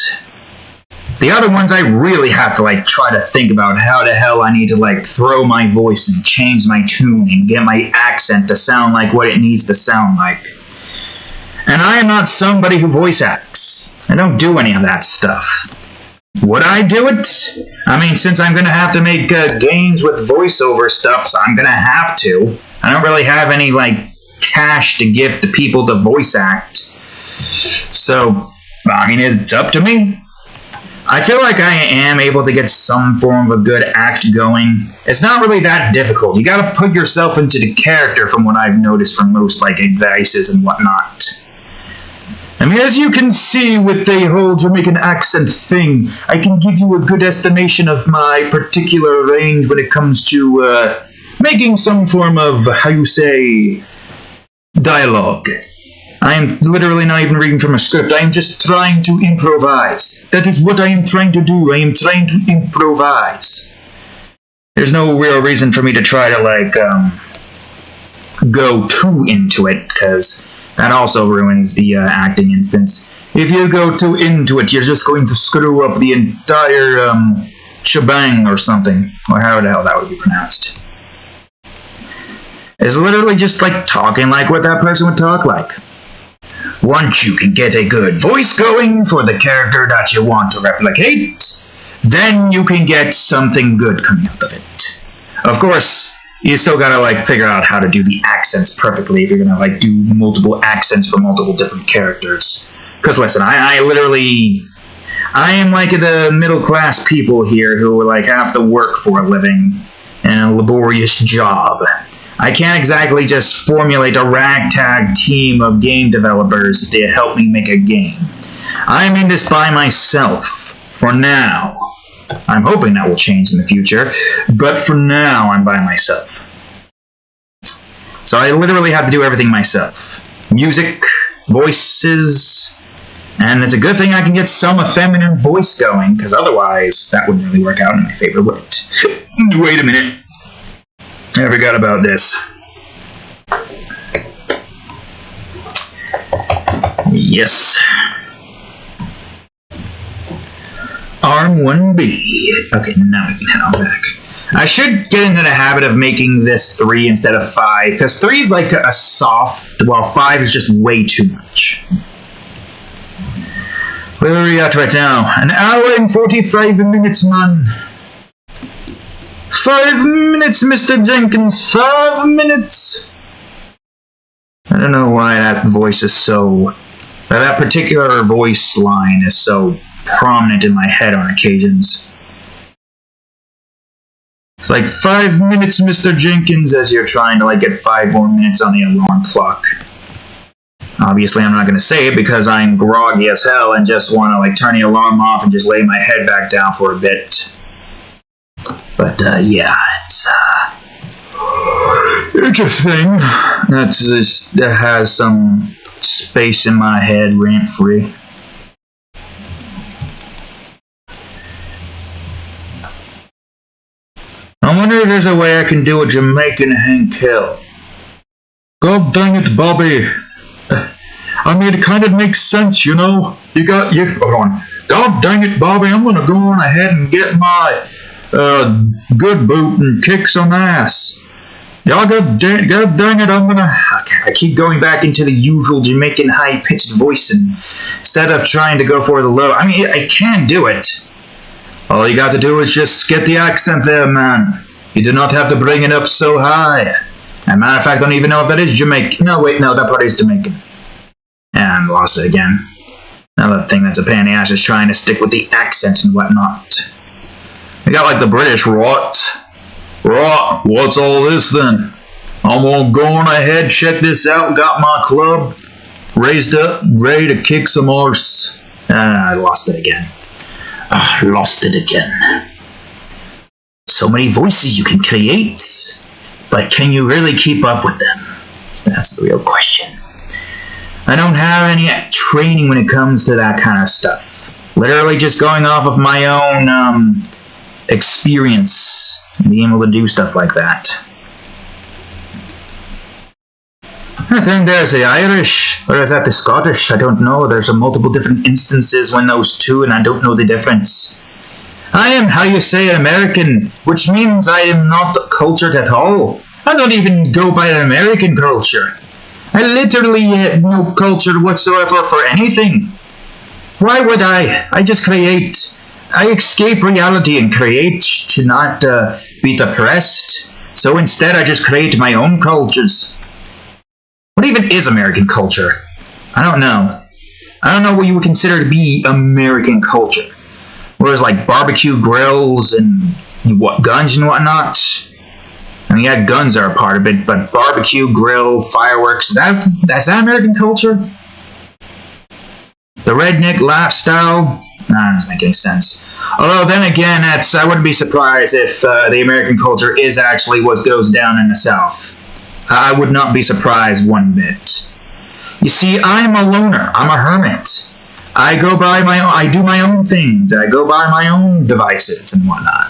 The other ones I really have to, like, try to think about how the hell I need to, like, throw my voice and change my tune and get my accent to sound like what it needs to sound like. And I am not somebody who voice acts. I don't do any of that stuff. Would I do it? I mean, since I'm gonna have to make games with voiceover stuff, so I'm gonna have to. I don't really have any, like, cash to give to people to voice act. So, I mean, it's up to me. I feel like I am able to get some form of a good act going. It's not really that difficult. You gotta put yourself into the character from what I've noticed from most, like, advices and whatnot. I mean, as you can see with the whole Jamaican accent thing, I can give you a good estimation of my particular range when it comes to making some form of, how you say, dialogue. I am literally not even reading from a script. I am just trying to improvise. That is what I am trying to do. I am trying to improvise. There's no real reason for me to try to, like, go too into it, because that also ruins the acting instance. If you go too into it, you're just going to screw up the entire shebang or something, or how the hell that would be pronounced. It's literally just like talking like what that person would talk like. Once you can get a good voice going for the character that you want to replicate, then you can get something good coming out of it. Of course, you still gotta, like, figure out how to do the accents perfectly if you're gonna, like, do multiple accents for multiple different characters. Because, listen, I am like the middle-class people here who, like, have to work for a living and a laborious job. I can't exactly just formulate a ragtag team of game developers to help me make a game. I'm in this by myself, for now. I'm hoping that will change in the future, but for now, I'm by myself. So I literally have to do everything myself. Music, voices, and it's a good thing I can get some feminine voice going, because otherwise, that wouldn't really work out in my favor, would it? Wait a minute. I forgot about this. Yes. Arm 1B. Okay, now we can head on back. I should get into the habit of making this 3 instead of 5, because 3 is like a soft, while 5 is just way too much. Where are we at right now? 1 hour and 45 minutes, man. 5 minutes, Mr. Jenkins. 5 minutes. I don't know why that voice is so... that particular voice line is so prominent in my head on occasions. It's like 5 minutes, Mr. Jenkins, as you're trying to like get 5 more minutes on the alarm clock. Obviously, I'm not going to say it because I'm groggy as hell and just want to like turn the alarm off and just lay my head back down for a bit. But yeah, it's a thing that has some space in my head rent-free. I wonder if there's a way I can do a Jamaican Hank Hill. God dang it, Bobby. I mean, it kind of makes sense, you know? Hold on. God dang it, Bobby, I'm gonna go on ahead and get my, good boot and kick some ass. Y'all God dang it, I'm gonna... I keep going back into the usual Jamaican high-pitched voice instead of trying to go for the low. I mean, I can do it. All you got to do is just get the accent there, man. You do not have to bring it up so high. As a matter of fact, I don't even know if that is Jamaican. No, wait, no, that part is Jamaican. And lost it again. Another thing that's a pain in the ass is trying to stick with the accent and whatnot. We got like the British, right? Right, what's all this then? I'm gonna go on ahead, check this out, got my club raised up, ready to kick some arse. I lost it again. Lost it again. So many voices you can create, but can you really keep up with them? That's the real question. I don't have any training when it comes to that kind of stuff. Literally just going off of my own experience, being able to do stuff like that. I think there's the Irish, or is that the Scottish? I don't know. There's multiple different instances when those two, and I don't know the difference. I am, how you say, American, which means I am not cultured at all. I don't even go by the American culture. I literally have no culture whatsoever for anything. Why would I? I just create. I escape reality and create to not be depressed. So instead I just create my own cultures. What even is American culture? I don't know. I don't know what you would consider to be American culture. Whereas like barbecue grills and guns and whatnot. I mean, yeah, guns are a part of it, but barbecue, grill, fireworks, that's that American culture? The redneck lifestyle? Nah, that doesn't make any sense. Although, then again, I wouldn't be surprised if the American culture is actually what goes down in the South. I would not be surprised one bit. You see, I'm a loner. I'm a hermit. I do my own things. I go by my own devices and whatnot.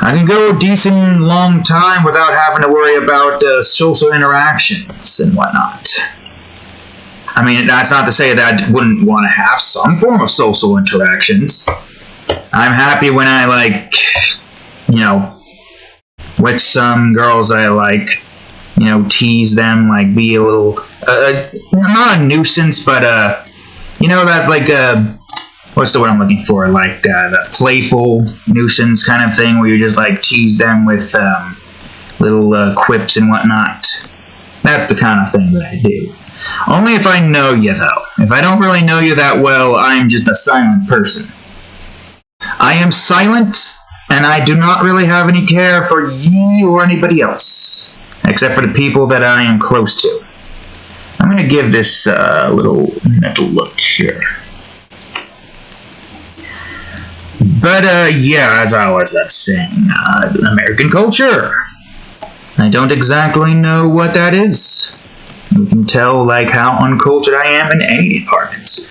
I can go a decent long time without having to worry about social interactions and whatnot. I mean, that's not to say that I wouldn't want to have some form of social interactions. I'm happy when I, like, with some girls I like, tease them, like, be a little, not a nuisance, but, that, like, what's the word I'm looking for? Like, the playful nuisance kind of thing where you just, like, tease them with, little, quips and whatnot. That's the kind of thing that I do. Only if I know you, though. If I don't really know you that well, I'm just a silent person. I am silent, and I do not really have any care for ye or anybody else, except for the people that I am close to. I'm going to give this a little mental look here. But, yeah, as I was saying, American culture. I don't exactly know what that is. You can tell, like, how uncultured I am in any departments.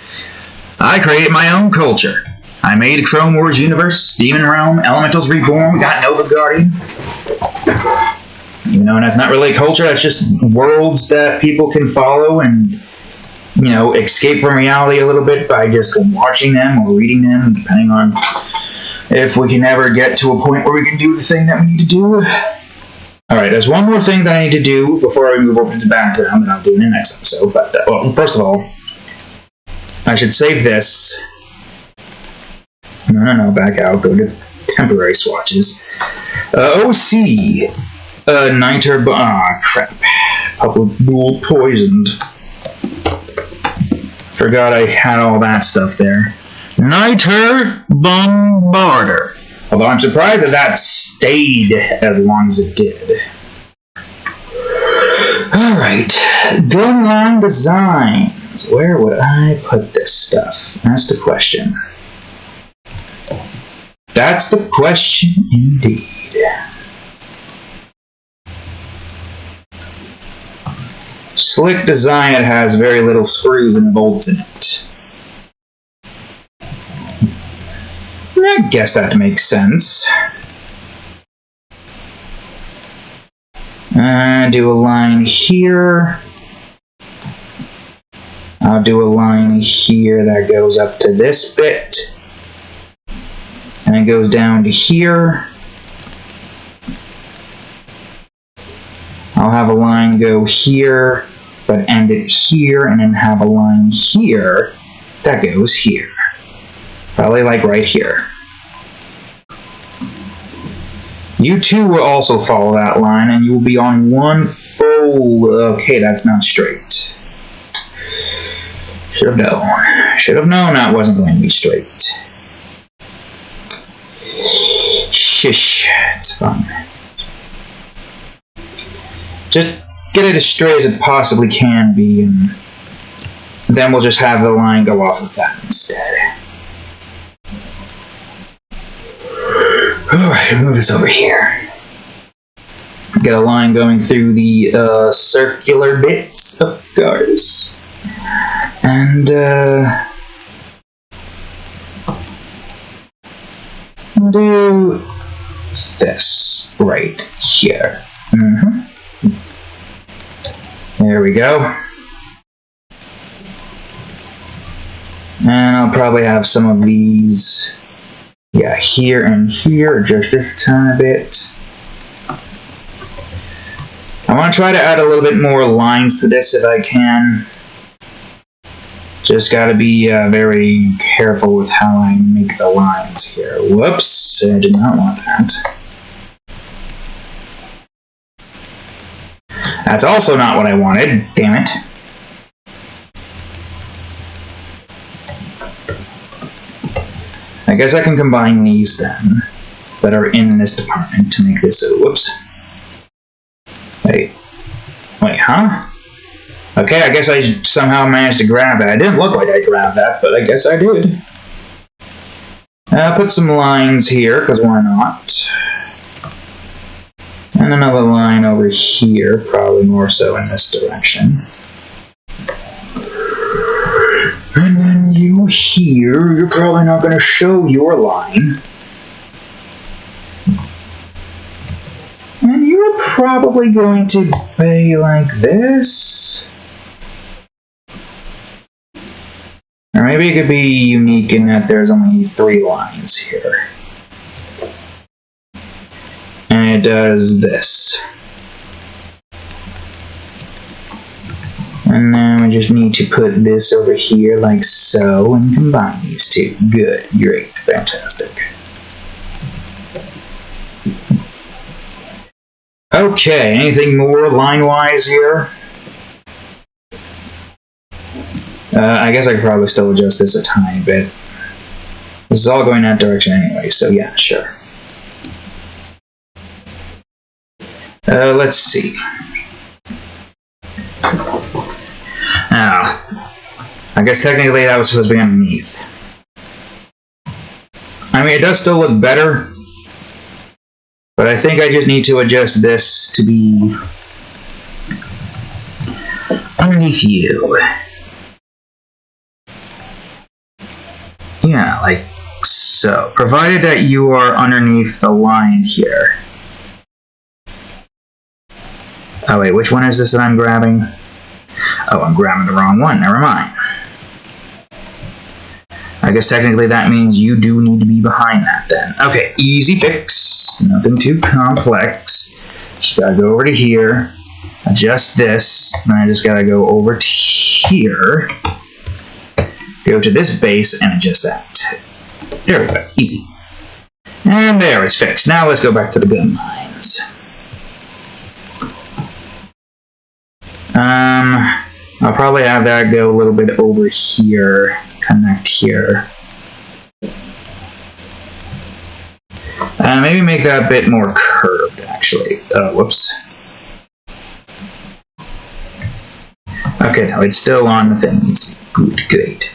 I create my own culture. I made Chrome Wars Universe, Demon Realm, Elementals Reborn, we got Nova Guardian. And that's not really culture, that's just worlds that people can follow and, escape from reality a little bit by just watching them or reading them, depending on If we can ever get to a point where we can do the thing that we need to do. Alright, there's one more thing that I need to do before I move over to the background that I'll do in the next episode. But, well, first of all, I should save this. No, back out. Go to temporary swatches. OC. Niter crap. Public dual poisoned. Forgot I had all that stuff there. Niter Bombarder. Although I'm surprised that stayed as long as it did. Alright. Gun line designs. Where would I put this stuff? That's the question. That's the question indeed. Slick design, it has very little screws and bolts in it. I guess that makes sense. Do a line here. I'll do a line here that goes up to this bit. And it goes down to here. I'll have a line go here, but end it here, and then have a line here that goes here. Probably like right here. You too will also follow that line, and you will be on one full... Okay, that's not straight. Should have known. Should have known that wasn't going to be straight. Shish, it's fun. Just get it as straight as it possibly can be, and then we'll just have the line go off of that instead. Alright, move this over here. Get a line going through the circular bits, of course. And, do this right here. There we go. And I'll probably have some of these, yeah, here and here, just this tiny bit. I want to try to add a little bit more lines to this if I can. Just gotta be very careful with how I make the lines here. Whoops, I did not want that. That's also not what I wanted, damn it. I guess I can combine these then, that are in this department to make this, whoops. Wait, huh? Okay, I guess I somehow managed to grab it. I didn't look like I grabbed that, but I guess I did. I'll put some lines here, because why not? And another line over here, probably more so in this direction. And then you here, you're probably not going to show your line. And you're probably going to be like this. Or maybe it could be unique in that there's only 3 lines here. And it does this. And then we just need to put this over here like so and combine these two. Good, great, fantastic. Okay, anything more line-wise here? I guess I could probably still adjust this a tiny bit. This is all going that direction anyway, so yeah, sure. Let's see. Now, I guess technically that was supposed to be underneath. I mean, it does still look better, but I think I just need to adjust this to be underneath you. Yeah, like so. Provided that you are underneath the line here. Oh wait, which one is this that I'm grabbing? Oh, I'm grabbing the wrong one. Never mind. I guess technically that means you do need to be behind that then. Okay, easy fix. Nothing too complex. Just gotta go over to here. Adjust this. Then I just gotta go over to here. Go to this base and adjust that. There we go. Easy. And there, it's fixed. Now let's go back to the gun lines. I'll probably have that go a little bit over here. Connect here. Maybe make that a bit more curved, actually. Whoops. Okay, now it's still on the thing. It's good, great.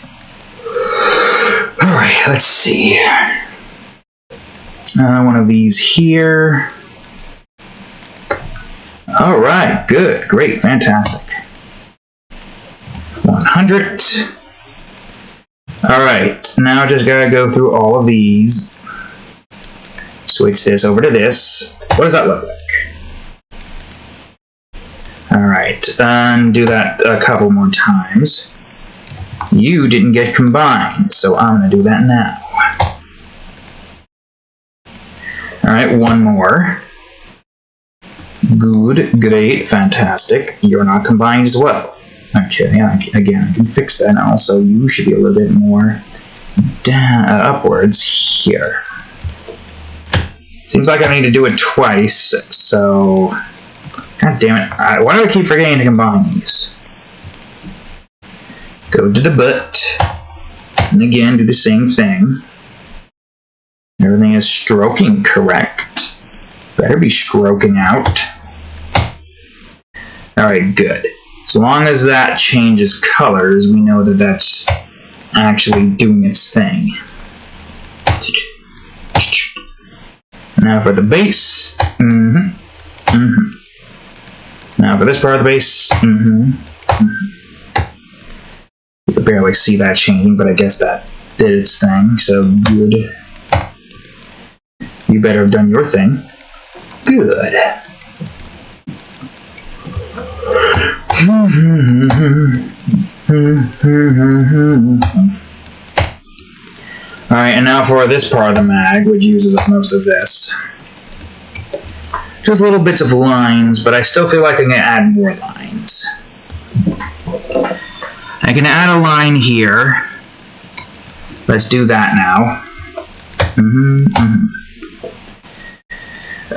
Alright, let's see. One of these here. Alright, good, great, fantastic. 100. Alright, now just gotta go through all of these. Switch this over to this. What does that look like? Alright, do that a couple more times. You didn't get combined, so I'm gonna do that now. Alright, one more. Good, great, fantastic. You're not combined as well. Okay, again, I can fix that now, so you should be a little bit more upwards here. Seems like I need to do it twice, so... God damn it. Why do I keep forgetting to combine these? Go to the butt, and again, do the same thing. Everything is stroking correct. Better be stroking out. Alright, good. As long as that changes colors, we know that that's actually doing its thing. Now for the base. Now for this part of the base. You could barely see that changing, but I guess that did its thing, so good. You better have done your thing. Good. Alright, and now for this part of the mag, which uses up most of this. Just little bits of lines, but I still feel like I can add more lines. I can add a line here. Let's do that now.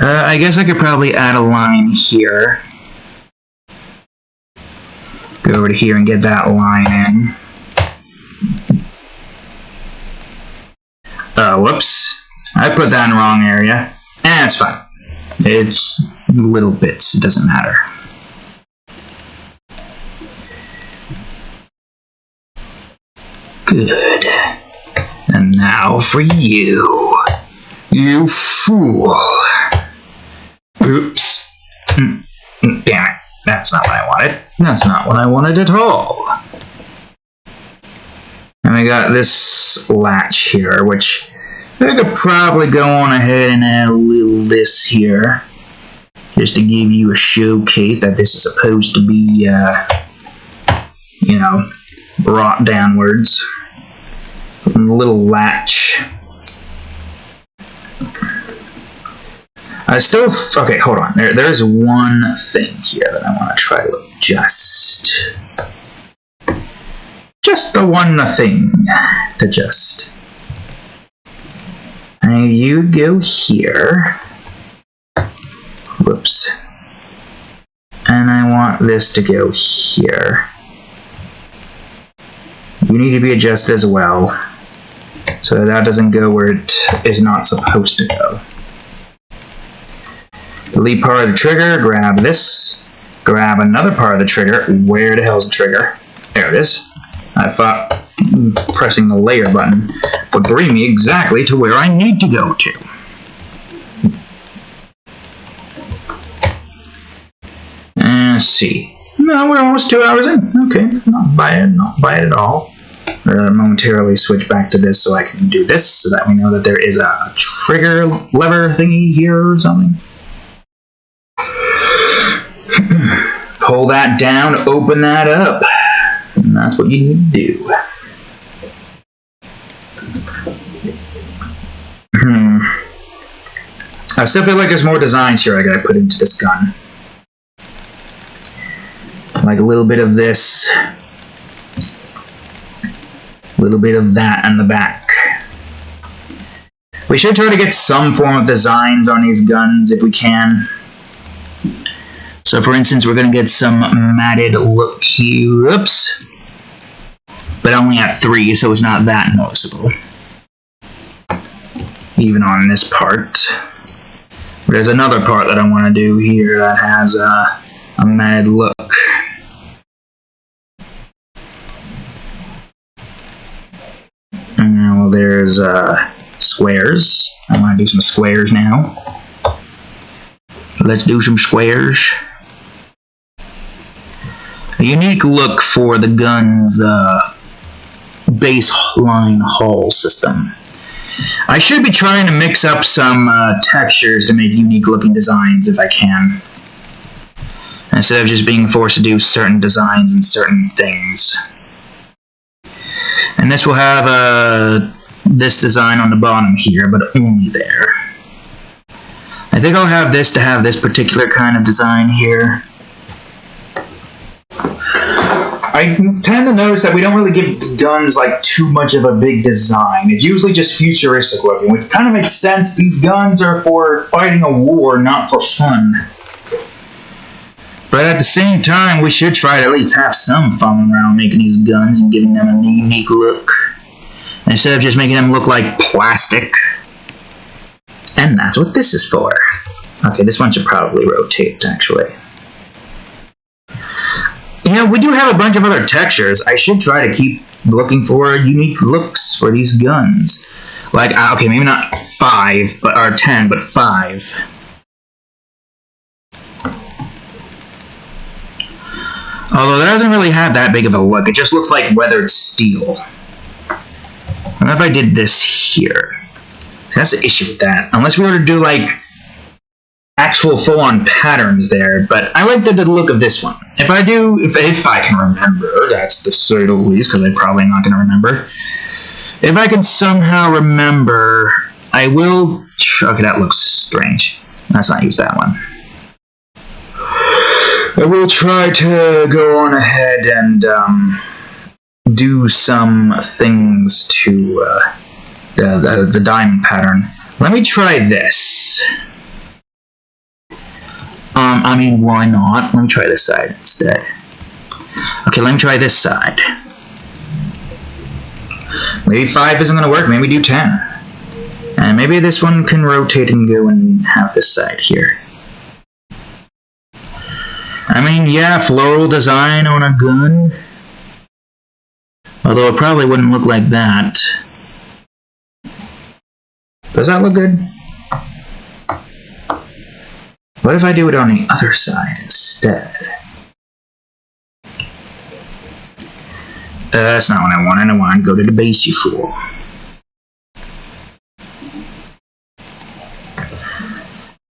I guess I could probably add a line here. Go over to here and get that line in. Whoops. I put that in the wrong area. It's fine. It's little bits. It doesn't matter. Good. And now for you. You fool. Oops. Damn it. That's not what I wanted. That's not what I wanted at all. And we got this latch here, which I could probably go on ahead and add a little this here. Just to give you a showcase that this is supposed to be, you know, brought downwards. A little latch. I still... Okay, hold on. There's one thing here that I want to try to adjust. Just the one thing to adjust. And you go here. Whoops. And I want this to go here. You need to be adjusted as well, so that doesn't go where it is not supposed to go. Delete part of the trigger, grab this, grab another part of the trigger. Where the hell's the trigger? There it is. I thought pressing the layer button would bring me exactly to where I need to go to. Let's see. No, we're almost 2 hours in. Okay, not bad at all. Momentarily switch back to this so I can do this, so that we know that there is a trigger lever thingy here or something. Pull that down, open that up. And that's what you need to do. I still feel like there's more designs here I gotta put into this gun. Like a little bit of this. A little bit of that on the back. We should try to get some form of designs on these guns if we can. So for instance, we're going to get some matted look here. Oops. But only at 3, so it's not that noticeable. Even on this part. There's another part that I want to do here that has a matted look. Well, there's squares. I want to do some squares now. Let's do some squares. A unique look for the gun's baseline hull system. I should be trying to mix up some textures to make unique looking designs if I can. Instead of just being forced to do certain designs and certain things. And this will have this design on the bottom here, but only there. I think I'll have this to have this particular kind of design here. I tend to notice that we don't really give guns like too much of a big design. It's usually just futuristic looking, which kind of makes sense. These guns are for fighting a war, not for fun. But at the same time, we should try to at least have some fun around making these guns and giving them a unique look. Instead of just making them look like plastic. And that's what this is for. Okay, this one should probably rotate, actually. You know, we do have a bunch of other textures. I should try to keep looking for unique looks for these guns. Like, okay, maybe not 5, or 10, but 5. Although that doesn't really have that big of a look. It just looks like weathered steel. What if I did this here? So that's the issue with that. Unless we were to do, like, actual full-on patterns there. But I like the look of this one. If I do, if I can remember, that's the sort of least, because I'm probably not going to remember. If I can somehow remember, I will... Okay, that looks strange. Let's not use that one. I will try to go on ahead and do some things to the diamond pattern. Let me try this. I mean, why not? Let me try this side instead. Okay, let me try this side. Maybe 5 isn't going to work. Maybe do 10. And maybe this one can rotate and go and have this side here. I mean, yeah, floral design on a gun. Although it probably wouldn't look like that. Does that look good? What if I do it on the other side instead? That's not what I want. I don't want to go to the base, you fool.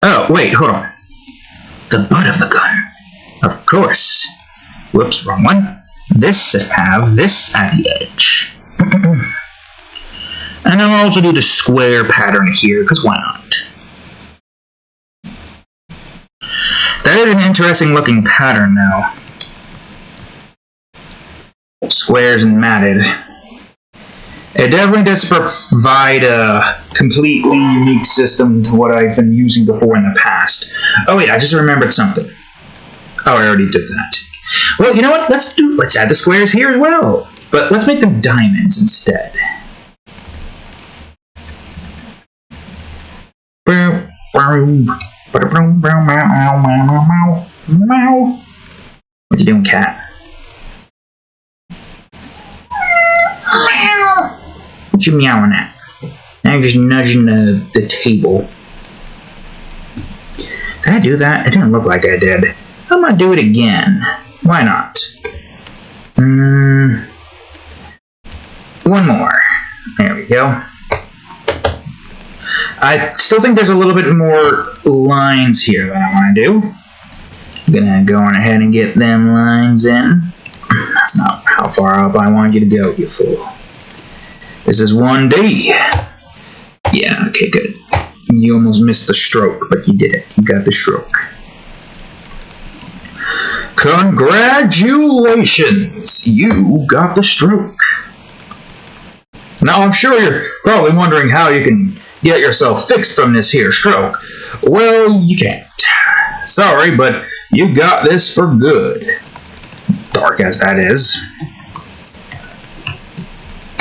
Oh, wait, hold on. The butt of the gun. Of course. Whoops, wrong one. This should have this at the edge. And I'll also do the square pattern here, because why not? That is an interesting looking pattern now. Squares and matted. It definitely does provide a completely unique system to what I've been using before in the past. Oh wait, I just remembered something. Oh, I already did that. Well, you know what? Let's add the squares here as well. But let's make them diamonds instead. What you doing, cat? What you meowing at? I'm just nudging the table. Did I do that? It didn't look like I did. I'm gonna do it again. Why not? One more. There we go. I still think there's a little bit more lines here that I want to do. I'm gonna go on ahead and get them lines in. That's not how far up I want you to go, you fool. This is 1D. Yeah, okay, good. You almost missed the stroke, but you did it. You got the stroke. Congratulations! You got the stroke. Now, I'm sure you're probably wondering how you can get yourself fixed from this here stroke. Well, you can't. Sorry, but you got this for good. Dark as that is.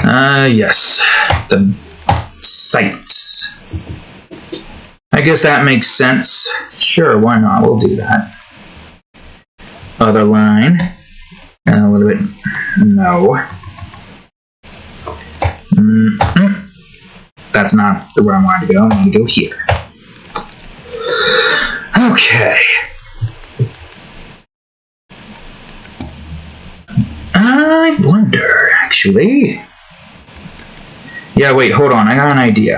Yes. The sights. I guess that makes sense. Sure, why not? We'll do that. Other line. And a little bit... No. That's not where I wanted to go. I wanted to go here. Okay. I wonder, actually... Yeah, wait, hold on. I got an idea.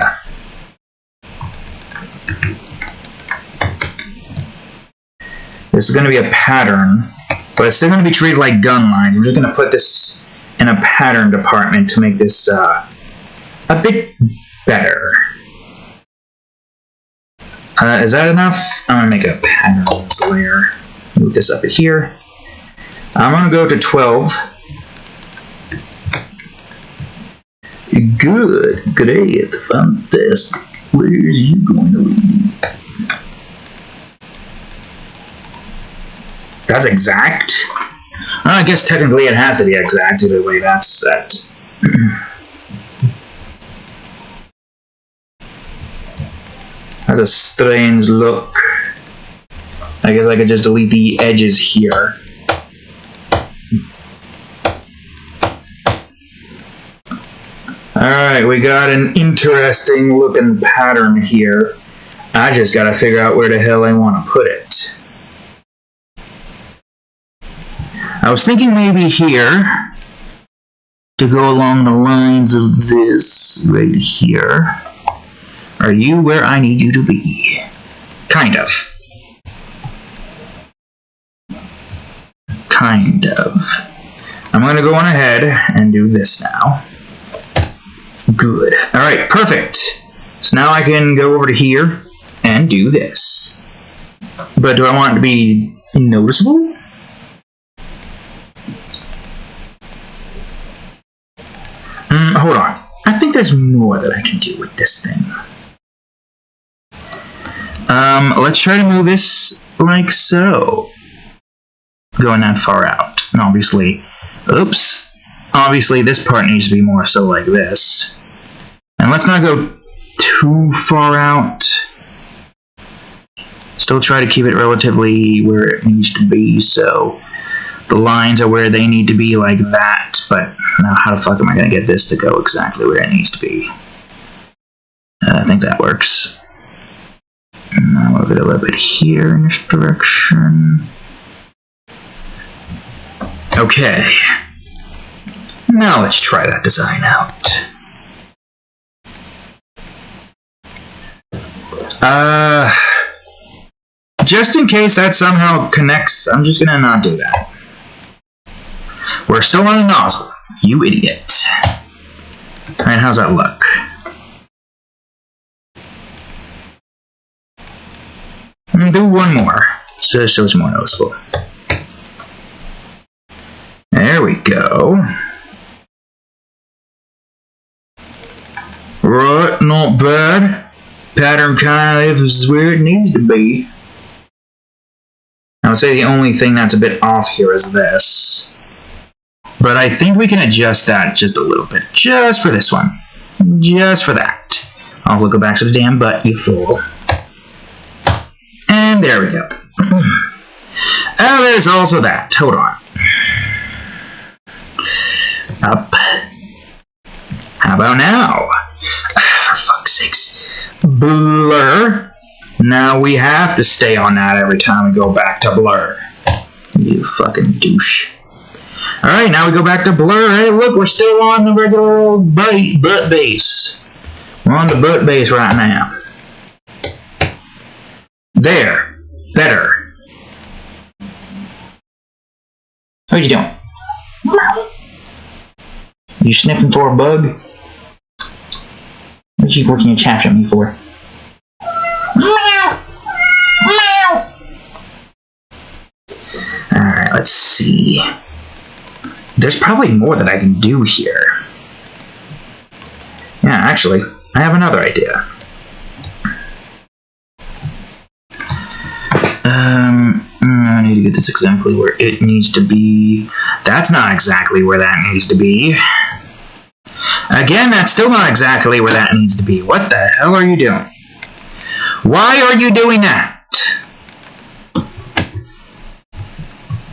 This is going to be a pattern, but it's still going to be treated like gun lines. I'm just going to put this in a pattern department to make this a bit better. Is that enough? I'm going to make a patterns layer. Move this up here. I'm going to go to 12. Good, great, fantastic. Where's you going to lead? That's exact? I guess technically it has to be exact the way that's set. That's a strange look. I guess I could just delete the edges here. Alright, we got an interesting looking pattern here. I just gotta figure out where the hell I want to put it. I was thinking maybe here, to go along the lines of this right here. Are you where I need you to be? Kind of. Kind of. I'm gonna go on ahead and do this now. Good. Alright, perfect. So now I can go over to here and do this. But do I want it to be noticeable? Hold on. I think there's more that I can do with this thing. Let's try to move this like so. Going that far out. And obviously, oops. Obviously, this part needs to be more so like this. And let's not go too far out. Still try to keep it relatively where it needs to be, so the lines are where they need to be like that, but now how the fuck am I going to get this to go exactly where it needs to be? I think that works. Now move it a little bit here in this direction. Okay. Now let's try that design out. Just in case that somehow connects, I'm just gonna not do that. We're still on a nozzle, you idiot. Alright, how's that look? I'm gonna do one more, so it's more noticeable. There we go. Right, not bad. Pattern kind of is where it needs to be. I would say the only thing that's a bit off here is this. But I think we can adjust that just a little bit. Just for this one. Just for that. I'll also go back to the damn butt, you fool. And there we go. Oh, there's also that. Hold on. Up. How about now? For fuck's sakes. Blur. Now we have to stay on that every time we go back to blur. You fucking douche. Alright, now we go back to blur. Hey, look, we're still on the regular old butt base. We're on the butt base right now. There. Better. What you doing? You sniffing for a bug? What are you looking at chat at me for? Meow. Meow. Alright, let's see. There's probably more that I can do here. Yeah, actually, I have another idea. I need to get this exactly where it needs to be. That's not exactly where that needs to be. Again, that's still not exactly where that needs to be. What the hell are you doing? Why are you doing that?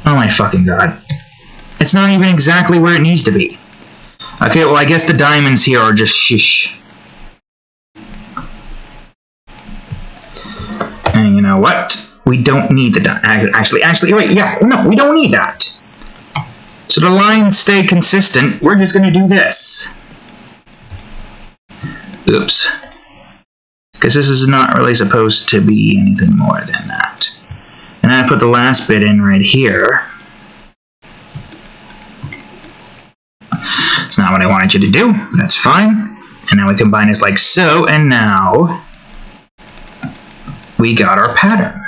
Oh my fucking god. It's not even exactly where it needs to be. Okay, well I guess the diamonds here are just shish. And you know what? We don't need the diamond. Actually, wait, yeah, no, we don't need that. So the lines stay consistent. We're just gonna do this. Oops. Because this is not really supposed to be anything more than that. And then I put the last bit in right here. It's not what I wanted you to do, but that's fine. And now we combine this like so, and now we got our pattern.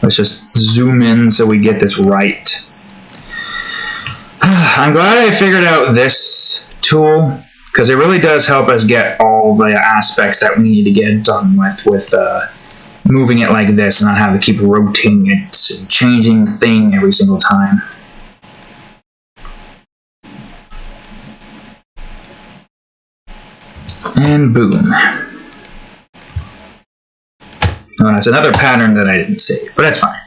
Let's just zoom in so we get this right. I'm glad I figured out this tool, because it really does help us get all the aspects that we need to get done with moving it like this and not have to keep rotating it and changing the thing every single time. And boom. Oh, that's another pattern that I didn't save, but that's fine.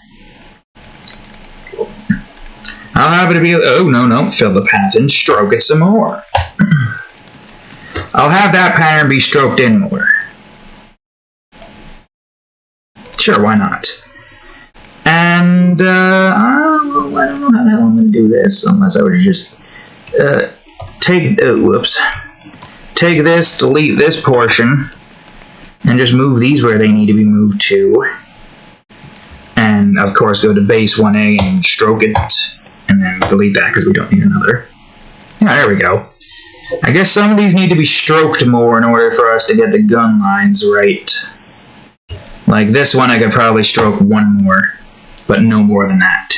I'll have it be, oh no, fill the path and stroke it some more. I'll have that pattern be stroked in more. Sure, why not? And, I don't know how the hell I'm going to do this, unless I would just, take this, delete this portion, and just move these where they need to be moved to. And, of course, go to base 1A and stroke it, and then delete that because we don't need another. Yeah, there we go. I guess some of these need to be stroked more in order for us to get the gun lines right. Like this one I could probably stroke one more, but no more than that.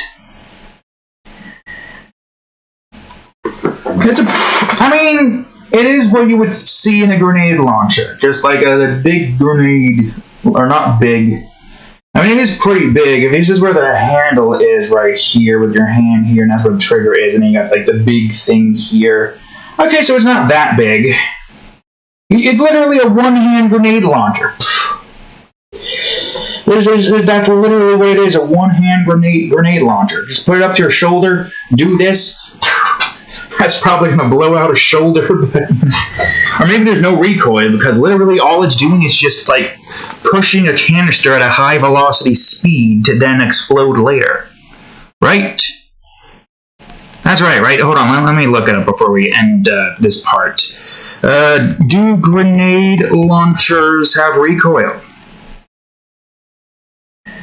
It is what you would see in a grenade launcher. Just like a big grenade, or not big. I mean, it is pretty big. If this is where the handle is right here with your hand here, and that's where the trigger is, and then you got like the big thing here. Okay, so it's not that big. It's literally a one-hand grenade launcher. That's literally what it is, a one-hand grenade launcher. Just put it up to your shoulder, do this. That's probably going to blow out a shoulder. Or maybe there's no recoil, because literally all it's doing is just like pushing a canister at a high velocity speed to then explode later. Right? That's right? Hold on, let me look it up before we end this part. Do grenade launchers have recoil?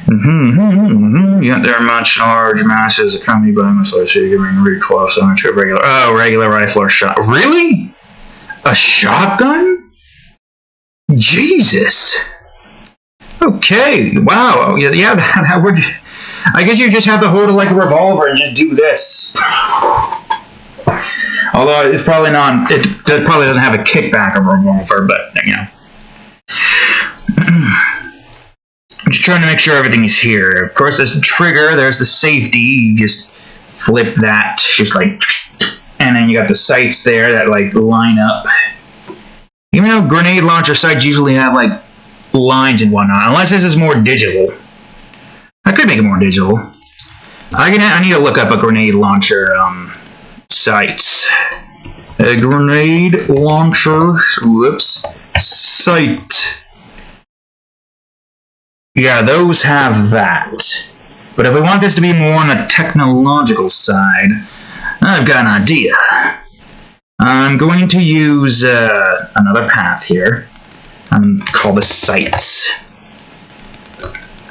There are much large masses accompanied by missiles, so you can recoil so much of regular rifle or shot. Really? A shotgun? Jesus. Okay, wow. Yeah, that would... I guess you just have to hold it like a revolver and just do this. Although it's probably not... It probably doesn't have a kickback of a revolver, but, you know. I'm just trying to make sure everything's here. Of course, there's the trigger, there's the safety. You just flip that, just like... And then you got the sights there that, like, line up. Even though grenade launcher sights usually have, like, lines and whatnot. Unless this is more digital. I could make it more digital. I need to look up a grenade launcher, sights. A grenade launcher, sight. Yeah, those have that. But if we want this to be more on the technological side, I've got an idea. I'm going to use another path here. Call this sights.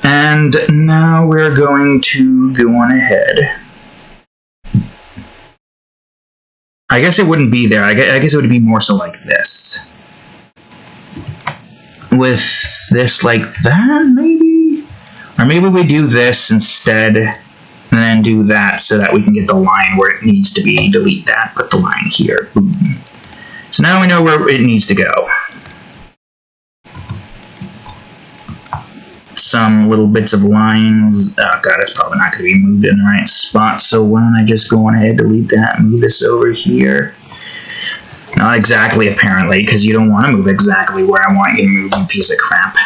And now we're going to go on ahead. I guess it wouldn't be there. I guess it would be more so like this. with this like that, maybe? Or maybe we do this instead, and then do that so that we can get the line where it needs to be. Delete that, put the line here. Boom. So now we know where it needs to go. Some little bits of lines. Oh god, it's probably not going to be moved in the right spot, so why don't I just go on ahead, delete that, move this over here. Not exactly, apparently, because you don't want to move exactly where I want you to move, you piece of crap.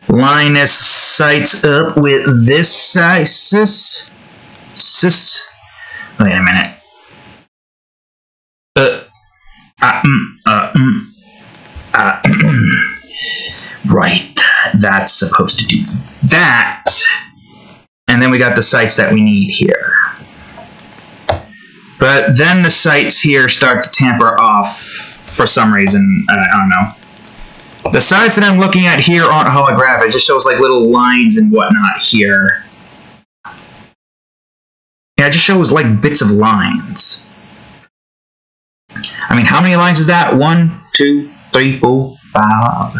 Line this sights up with this size. Wait a minute. Right, that's supposed to do that. And then we got the sights that we need here. But then the sights here start to tamper off for some reason. I don't know. The sights that I'm looking at here aren't holographic. It just shows like little lines and whatnot here. Yeah, it just shows like bits of lines. I mean, how many lines is that? 1, 2, 3, 4, 5.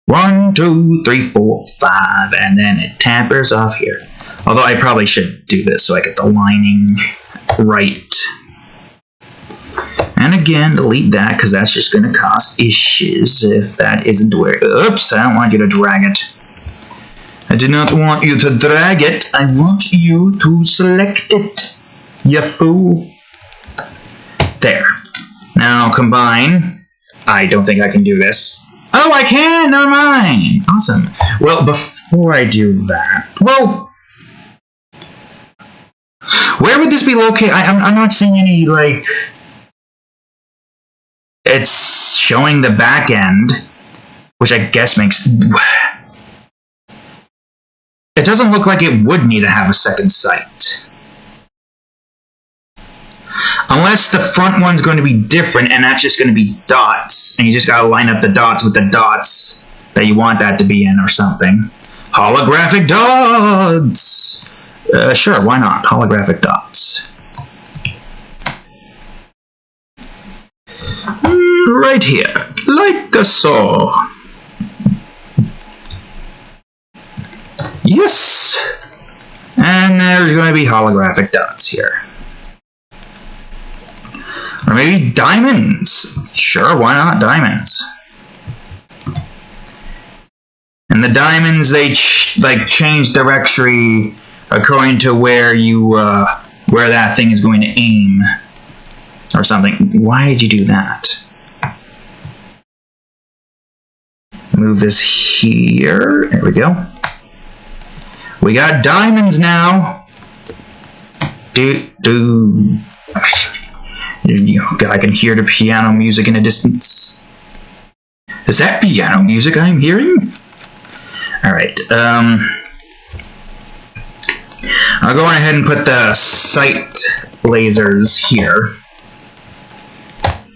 1, 2, 3, 4, 5. And then it tampers off here. Although I probably should do this so I get the lining right. And again, delete that because that's just going to cause issues if that isn't where... Oops, I don't want you to drag it. I do not want you to drag it. I want you to select it, you fool. There. Now combine. I don't think I can do this. Oh, I can! Never mind! Awesome. Well, before I do that... Well... Where would this be located? I'm not seeing any, like... It's showing the back end, which I guess makes... It doesn't look like it would need to have a second sight. Unless the front one's going to be different, and that's just going to be dots, and you just gotta line up the dots with the dots that you want that to be in or something. Holographic dots! Sure, why not? Holographic dots. Right here, like a saw. Yes! And there's going to be holographic dots here. Or maybe diamonds. Sure, why not diamonds? And the diamonds, they change directory according to where you where that thing is going to aim or something. Why did you do that? Move this here. There we go. We got diamonds now. I can hear the piano music in the distance. Is that piano music I'm hearing? Alright, I'll go ahead and put the sight lasers here.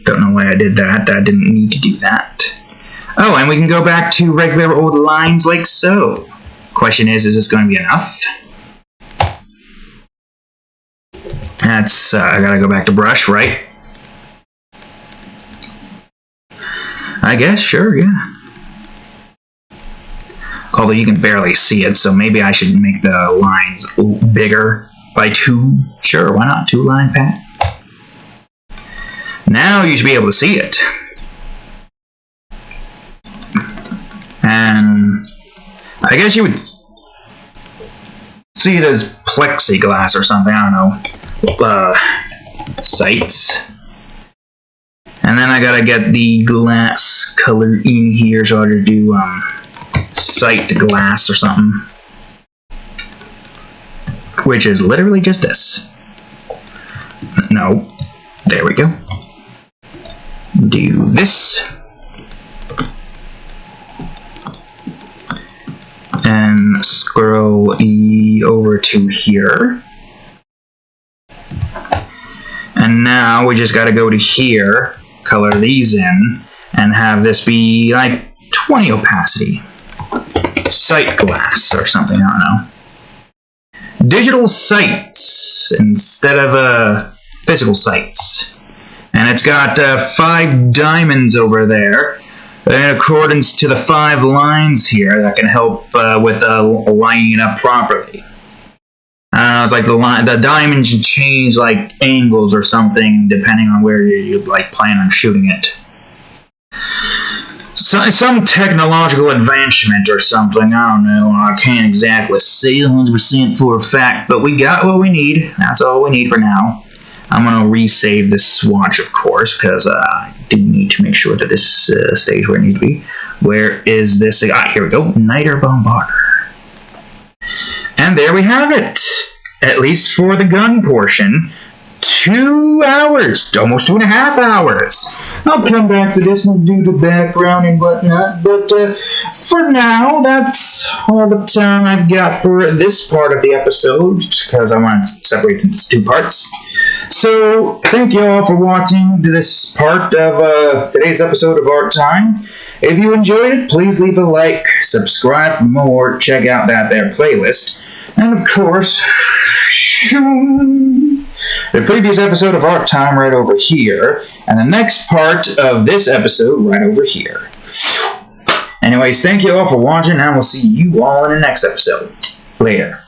Don't know why I did that. I didn't need to do that. Oh, and we can go back to regular old lines like so. Question is this going to be enough? That's, I gotta go back to brush, right? I guess, sure, yeah. Although you can barely see it, so maybe I should make the lines bigger by 2. Sure, why not? 2-line path. Now you should be able to see it. And I guess you would see it as plexiglass or something, I don't know. Sights. And then I gotta get the glass color in here, so I'll just do sight glass or something. Which is literally just this. No. There we go. Do this. And scroll over to here. And now we just gotta go to here, color these in, and have this be like 20 opacity. Sight glass or something, I don't know. Digital sights instead of physical sights. And it's got 5 diamonds over there, in accordance to the 5 lines here that can help with lining it up properly. It's like the diamond should change like angles or something depending on where you'd like plan on shooting it. Some technological advancement or something, I don't know. I can't exactly say 100% for a fact, but we got what we need. That's all we need for now. I'm going to resave this swatch, of course, because I do need to make sure that this stays where it needs to be. Where is this? Here we go. Niter Bombarder. And there we have it. At least for the gun portion. 2 hours. Almost 2.5 hours. I'll come back to this and do the background and whatnot, but for now, that's all the time I've got for this part of the episode, because I want to separate it into 2 parts. So, thank you all for watching this part of today's episode of Art Time. If you enjoyed it, please leave a like, subscribe for more, check out that there playlist, and of course, the previous episode of Art Time right over here, and the next part of this episode right over here. Anyways, thank you all for watching, and we'll see you all in the next episode. Later.